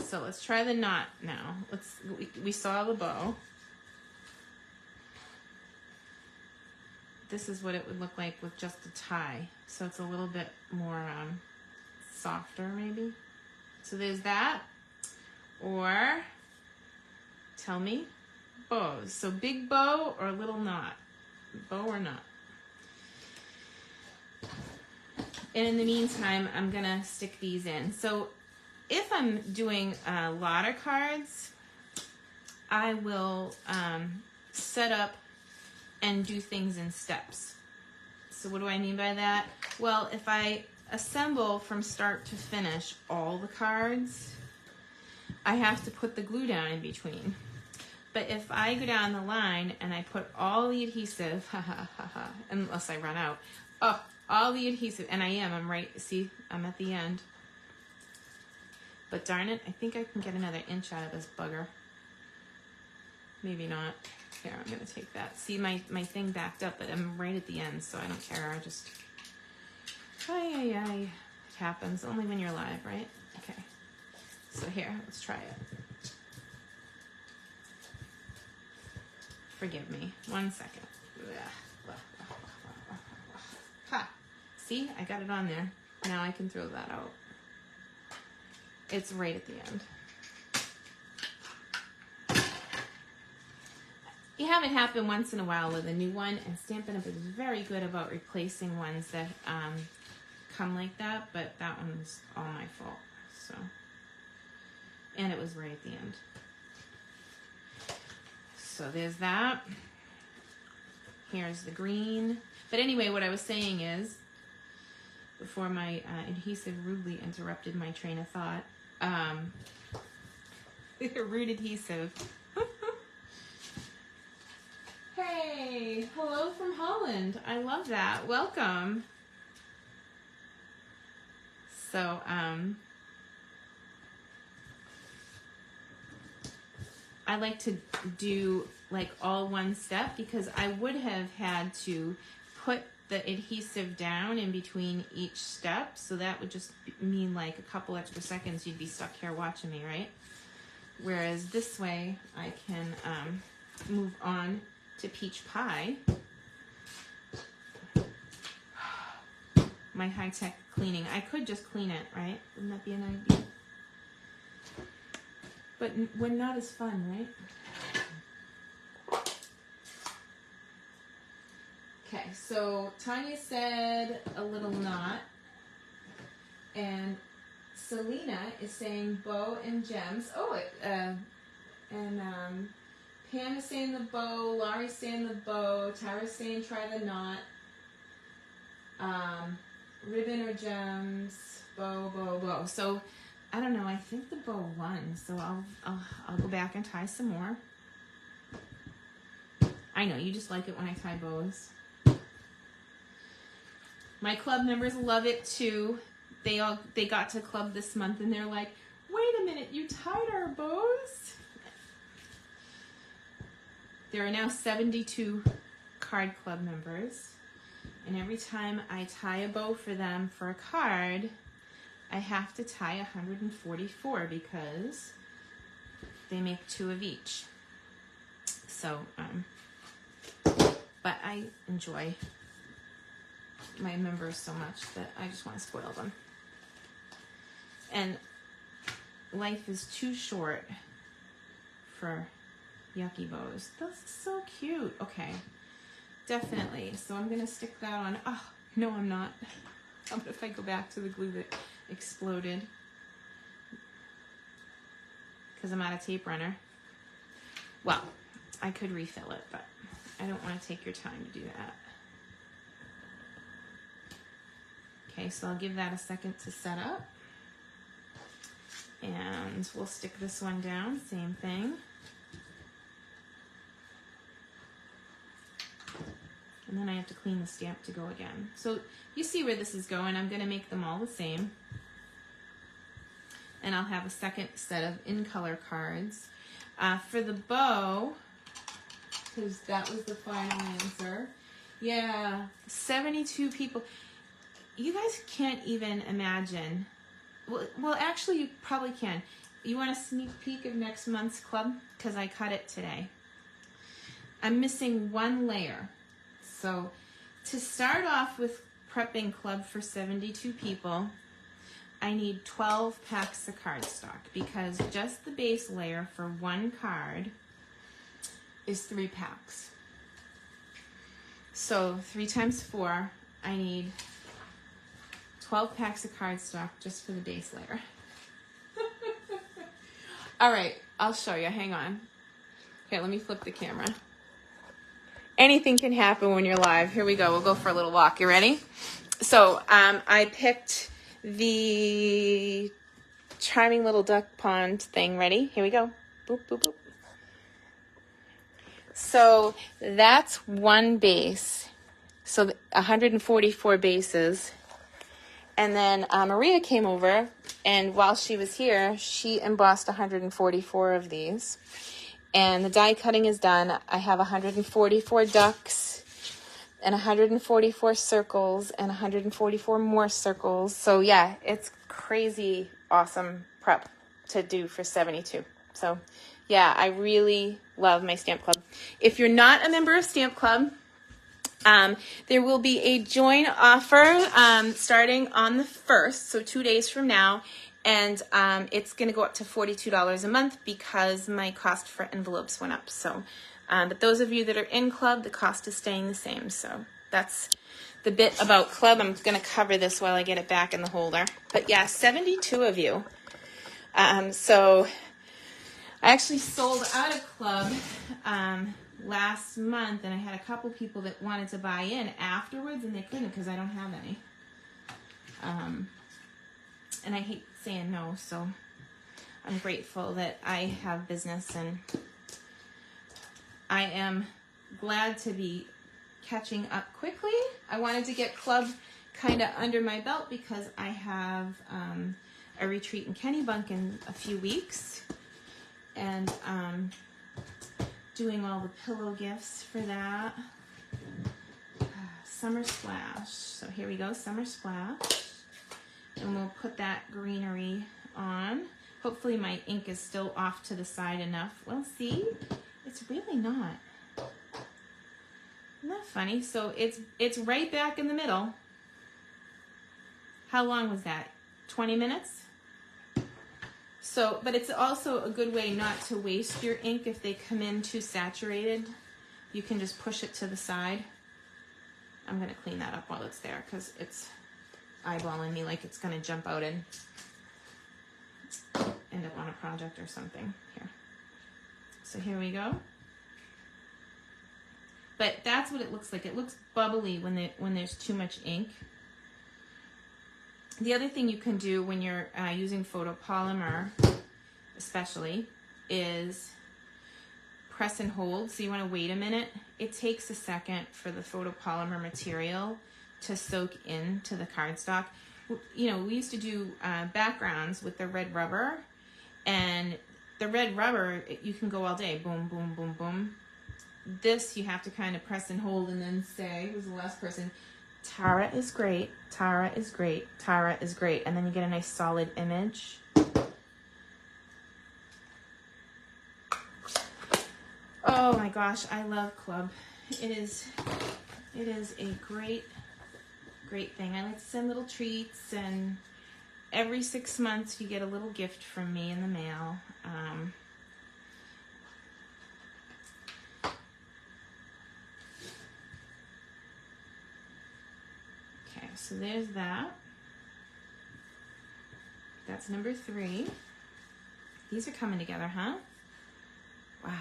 So let's try the knot now. We saw the bow. This is what it would look like with just a tie. So it's a little bit more softer maybe. So there's that. Or tell me, bows. So big bow or little knot? Bow or knot? And in the meantime, I'm gonna stick these in. So if I'm doing a lot of cards, I will set up and do things in steps. So what do I mean by that? Well, if I assemble from start to finish all the cards, I have to put the glue down in between. But if I go down the line and I put all the adhesive, unless I run out, all the adhesive, and I'm right, see, I'm at the end. But darn it, I think I can get another inch out of this bugger. Maybe not. Here, I'm gonna take that. See, my thing backed up, but I'm right at the end, so I don't care. I just, it happens, only when you're live, right? Okay. So here, let's try it. Forgive me, 1 second. Ha! See, I got it on there. Now I can throw that out. It's right at the end. You have it happen once in a while with a new one, and Stampin' Up! Is very good about replacing ones that come like that, but that one's all my fault. So, and it was right at the end. So there's that. Here's the green. But anyway, what I was saying is, before my adhesive rudely interrupted my train of thought, rude adhesive. Hey, hello from Holland. I love that. Welcome. So, I like to do like all one step because I would have had to put the adhesive down in between each step. So that would just mean like a couple extra seconds you'd be stuck here watching me, right? Whereas this way I can move on to peach pie. My high-tech cleaning. I could just clean it, right? Wouldn't that be an idea? But when not as fun, right? Okay, so Tanya said a little knot. And Selena is saying bow and gems. Oh, Pam is saying the bow, Laurie's saying the bow, Tara's saying try the knot, ribbon or gems, bow, bow, bow. So I don't know. I think the bow won. So I'll go back and tie some more. I know you just like it when I tie bows. My club members love it too. They got to club this month and they're like, wait a minute, you tied our bows? There are now 72 card club members, and every time I tie a bow for them for a card, I have to tie 144 because they make 2 of each. So, but I enjoy my members so much that I just want to spoil them. And life is too short for yucky bows. That's so cute. Okay, definitely. So I'm gonna stick that on. Oh, no, I'm not. What if I go back to the glue that exploded? Because I'm out of tape runner. Well, I could refill it, but I don't want to take your time to do that. Okay, so I'll give that a second to set up. And we'll stick this one down, same thing. And then I have to clean the stamp to go again. So you see where this is going. I'm going to make them all the same. And I'll have a second set of in-color cards. For the bow, because that was the final answer. Yeah, 72 people. You guys can't even imagine. Well, actually, you probably can. You want a sneak peek of next month's club? Because I cut it today. I'm missing one layer. So to start off with prepping club for 72 people, I need 12 packs of cardstock because just the base layer for one card is 3 packs. So 3 times 4, I need 12 packs of cardstock just for the base layer. All right, I'll show you. Hang on. Okay, let me flip the camera. Anything can happen when you're live. Here we go. We'll go for a little walk. You ready? So I picked the charming little duck pond thing. Ready? Here we go. Boop, boop, boop. So that's one base. So 144 bases. And then Maria came over, and while she was here, she embossed 144 of these. And the die cutting is done. I have 144 ducks and 144 circles and 144 more circles. So yeah, it's crazy awesome prep to do for 72. So yeah, I really love my Stamp Club. If you're not a member of Stamp Club, there will be a join offer starting on the 1st, so 2 days from now. And it's going to go up to $42 a month because my cost for envelopes went up. So, but those of you that are in club, the cost is staying the same. So that's the bit about club. I'm going to cover this while I get it back in the holder. But yeah, 72 of you. So I actually sold out of club last month, and I had a couple people that wanted to buy in afterwards, and they couldn't because I don't have any. And I hate saying no, so I'm grateful that I have business, and I am glad to be catching up quickly. I wanted to get club kind of under my belt because I have a retreat in Kennebunk in a few weeks, and doing all the pillow gifts for that. Summer Splash. So here we go, Summer Splash. And we'll put that greenery on. Hopefully my ink is still off to the side enough. Well, see, it's really not. Isn't that funny? So it's right back in the middle. How long was that? 20 minutes? So, but it's also a good way not to waste your ink if they come in too saturated. You can just push it to the side. I'm going to clean that up while it's there because it's eyeballing me like it's going to jump out and end up on a project or something. Here. So here we go. But that's what it looks like. It looks bubbly when there's too much ink. The other thing you can do when you're using photopolymer, especially, is press and hold. So you want to wait a minute. It takes a second for the photopolymer material to soak into the cardstock. You know, we used to do backgrounds with the red rubber, and the red rubber, you can go all day. Boom, boom, boom, boom. This, you have to kind of press and hold and then say, who's the last person? Tara is great, Tara is great, Tara is great. And then you get a nice solid image. Oh my gosh, I love club. It is a great thing. I like to send little treats, and every 6 months you get a little gift from me in the mail. Okay, so there's that. That's number 3. These are coming together, huh? Wow.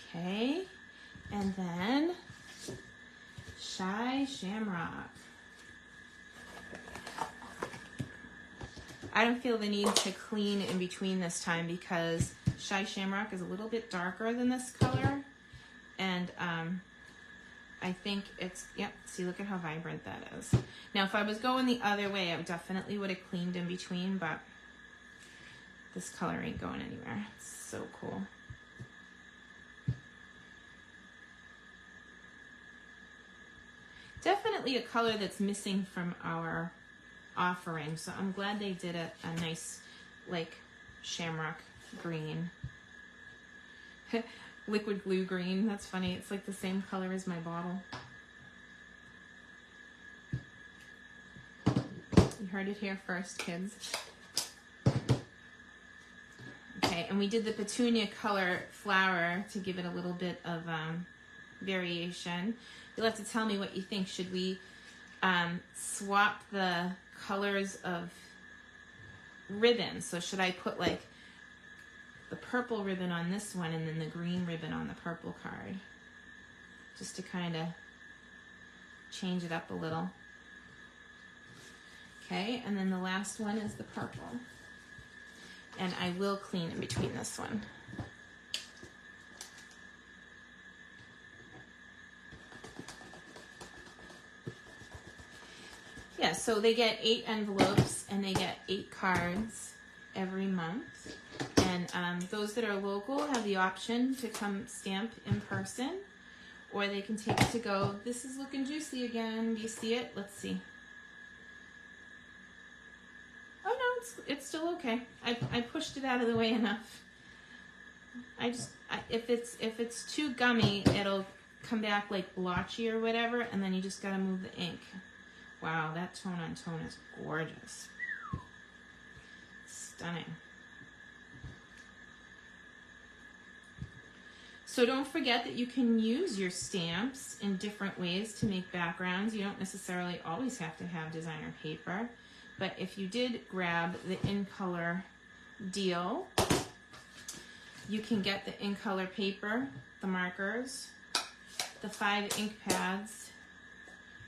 Okay, and then Shy Shamrock. I don't feel the need to clean in between this time because Shy Shamrock is a little bit darker than this color. And I think it's, yep, see, look at how vibrant that is. Now, if I was going the other way, I definitely would have cleaned in between, but this color ain't going anywhere. It's so cool. Definitely a color that's missing from our offering, so I'm glad they did a nice, like, shamrock green. Liquid glue green, that's funny. It's like the same color as my bottle. You heard it here first, kids. Okay, and we did the petunia color flower to give it a little bit of variation. You'll have to tell me what you think. Should we swap the colors of ribbon? So should I put like the purple ribbon on this one and then the green ribbon on the purple card? Just to kind of change it up a little. Okay, and then the last one is the purple. And I will clean in between this one. Yeah, so they get 8 envelopes and they get 8 cards every month. And those that are local have the option to come stamp in person, or they can take it to go. This is looking juicy again. Do you see it? Let's see. Oh no, it's still okay. I pushed it out of the way enough. If it's too gummy, it'll come back like blotchy or whatever, and then you just gotta move the ink. Wow, that tone on tone is gorgeous. Stunning. So don't forget that you can use your stamps in different ways to make backgrounds. You don't necessarily always have to have designer paper. But if you did grab the in color deal, you can get the in color paper, the markers, the 5 ink pads,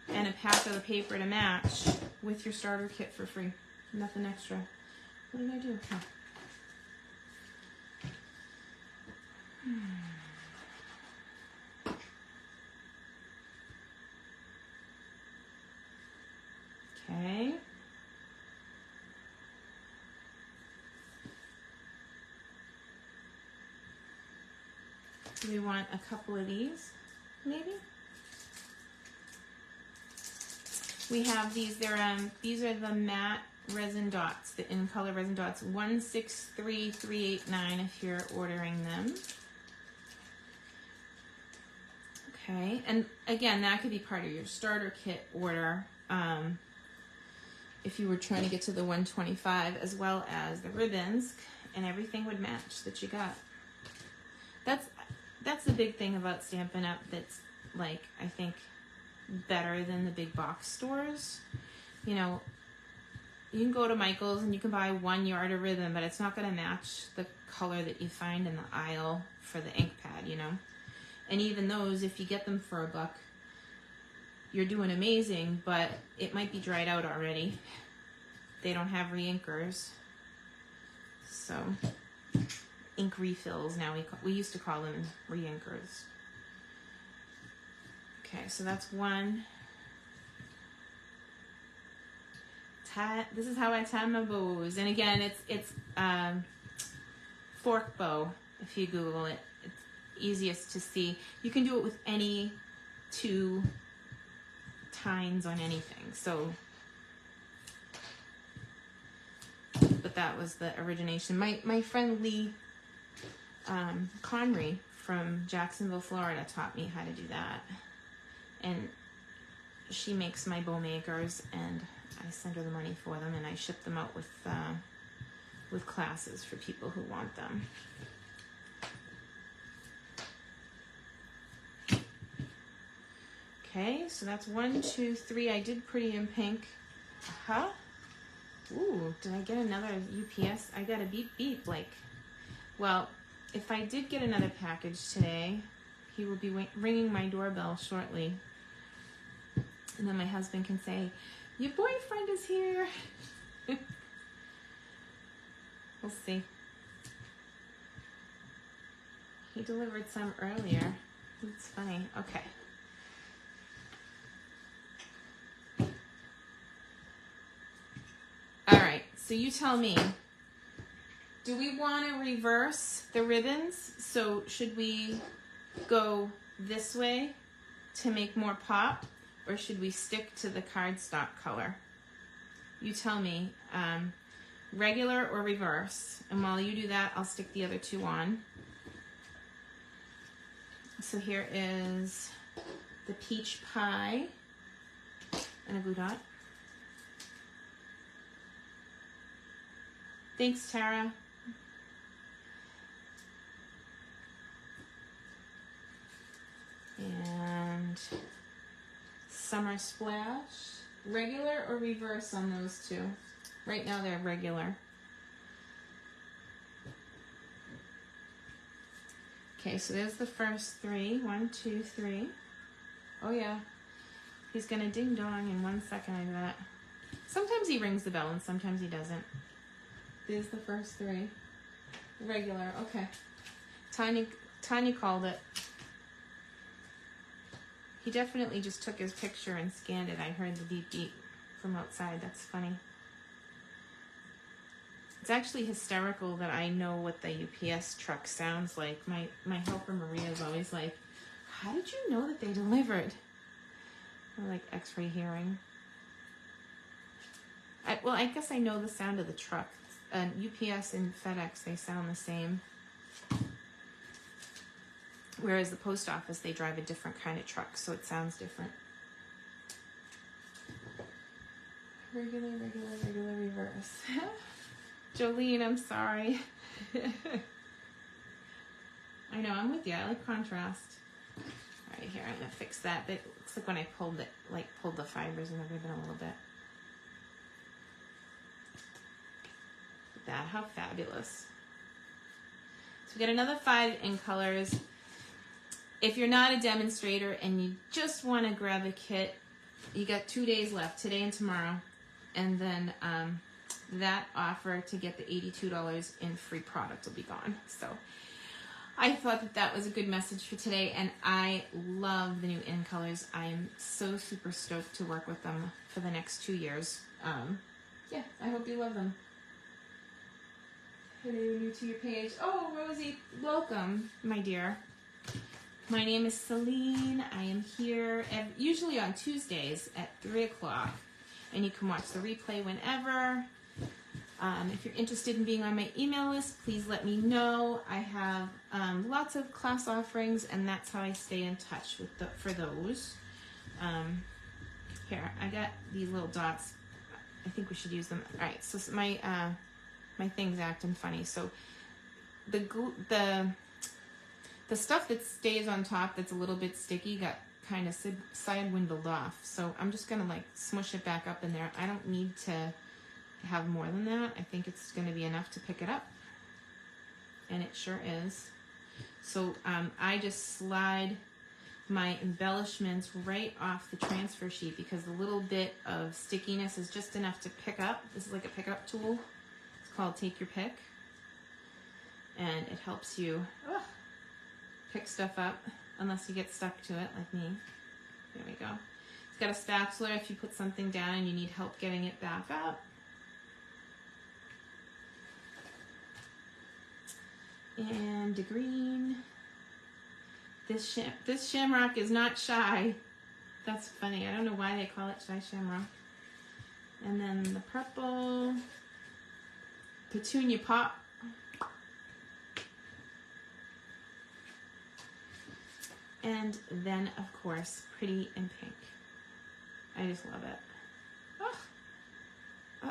and a pack of the paper to match with your starter kit for free. Nothing extra. What did I do? Oh. Okay. We want a couple of these, maybe. We have these. These are the matte resin dots, the in color resin dots. 163389 if you're ordering them. Okay, and again, that could be part of your starter kit order. If you were trying to get to the 125, as well as the ribbons, and everything would match that you got. That's the big thing about Stampin' Up. That's, like, I think better than the big box stores. You know, you can go to Michael's and you can buy 1 yard of ribbon, but it's not going to match the color that you find in the aisle for the ink pad, you know. And even those, if you get them for $1, you're doing amazing, but it might be dried out already. They don't have re-inkers. So, ink refills now. We used to call them re-inkers. Okay, so that's one. This is how I tie my bows. And again, it's fork bow. If you Google it, it's easiest to see. You can do it with any 2 tines on anything. So, but that was the origination. My friend Lee Conry from Jacksonville, Florida taught me how to do that. And she makes my bow makers, and I send her the money for them, and I ship them out with classes for people who want them. Okay, so that's 1, 2, 3. I did Pretty in Pink. Uh-huh. Ooh, did I get another UPS? I got a beep beep, like. Well, if I did get another package today, he will be ringing my doorbell shortly. And then my husband can say, your boyfriend is here. We'll see. He delivered some earlier. It's funny. Okay. All right, so you tell me. Do we want to reverse the ribbons? So should we go this way to make more pop, or should we stick to the cardstock color? You tell me, regular or reverse. And while you do that, I'll stick the other two on. So here is the peach pie and a glue dot. Thanks, Tara. And Summer Splash. Regular or reverse on those two? Right now they're regular. Okay, so there's the first 3. 1, 2, 3. Oh yeah. He's gonna ding dong in 1 second, I bet. Sometimes he rings the bell and sometimes he doesn't. There's the first 3. Regular, okay. Tanya called it. He definitely just took his picture and scanned it. I heard the beep beep from outside. That's funny. It's actually hysterical that I know what the UPS truck sounds like. My helper Maria is always like, how did you know that they delivered? Or like X-ray hearing. Well, I guess I know the sound of the truck. UPS and FedEx, they sound the same. Whereas the post office, they drive a different kind of truck, so it sounds different. Regular, reverse. Jolene, I'm sorry. I know, I'm with you. I like contrast. All right, here, I'm gonna fix that. It looks like when I pulled it, pulled the fibers in the ribbon a little bit. Look at that, how fabulous. So we got another 5 in colors. If you're not a demonstrator and you just want to grab a kit, you got 2 days left, today and tomorrow. And then that offer to get the $82 in free product will be gone. So I thought that that was a good message for today, and I love the new in colors. I am so super stoked to work with them for the next 2 years. Yeah, I hope you love them. Hello, new to your page. Oh, Rosie, welcome, my dear. My name is Selene. I am here usually on Tuesdays at 3 o'clock, and you can watch the replay whenever. If you're interested in being on my email list, please let me know. I have lots of class offerings, and that's how I stay in touch with for those. Here, I got these little dots. I think we should use them. All right, so my thing's acting funny. So the stuff that stays on top that's a little bit sticky got kind of side windled off. So I'm just going to like smush it back up in there. I don't need to have more than that. I think it's going to be enough to pick it up. And it sure is. So I just slide my embellishments right off the transfer sheet because the little bit of stickiness is just enough to pick up. This is like a pickup tool. It's called Take Your Pick. And it helps you pick stuff up unless you get stuck to it like me. There we go. It's got a spatula if you put something down and you need help getting it back up. And the green. This shamrock is not shy. That's funny. I don't know why they call it shy shamrock. And then the purple. Petunia pop. And then, of course, Pretty in Pink. I just love it. Oh,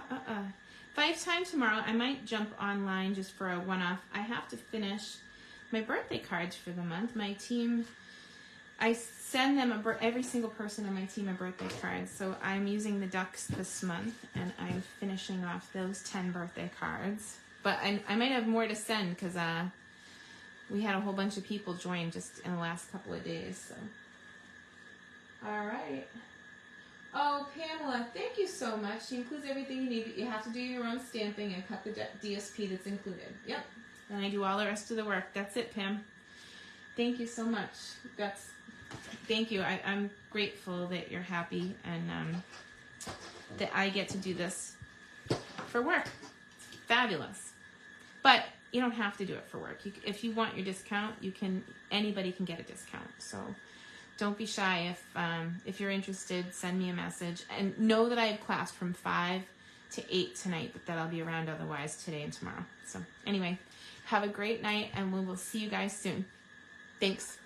If I have time tomorrow, I might jump online just for a one-off. I have to finish my birthday cards for the month. My team, I send them every single person on my team a birthday card. So I'm using the ducks this month, and I'm finishing off those 10 birthday cards. But I might have more to send because we had a whole bunch of people join just in the last couple of days. So, all right. Oh, Pamela, thank you so much. She includes everything you need. You have to do your own stamping and cut the DSP that's included. Yep. And I do all the rest of the work. That's it, Pam. Thank you so much. Thank you. I'm grateful that you're happy and that I get to do this for work. It's fabulous. But you don't have to do it for work. If you want your discount, anybody can get a discount. So don't be shy. If you're interested, send me a message. And know that I have class from 5 to 8 tonight, but that I'll be around otherwise today and tomorrow. So anyway, have a great night, and we will see you guys soon. Thanks.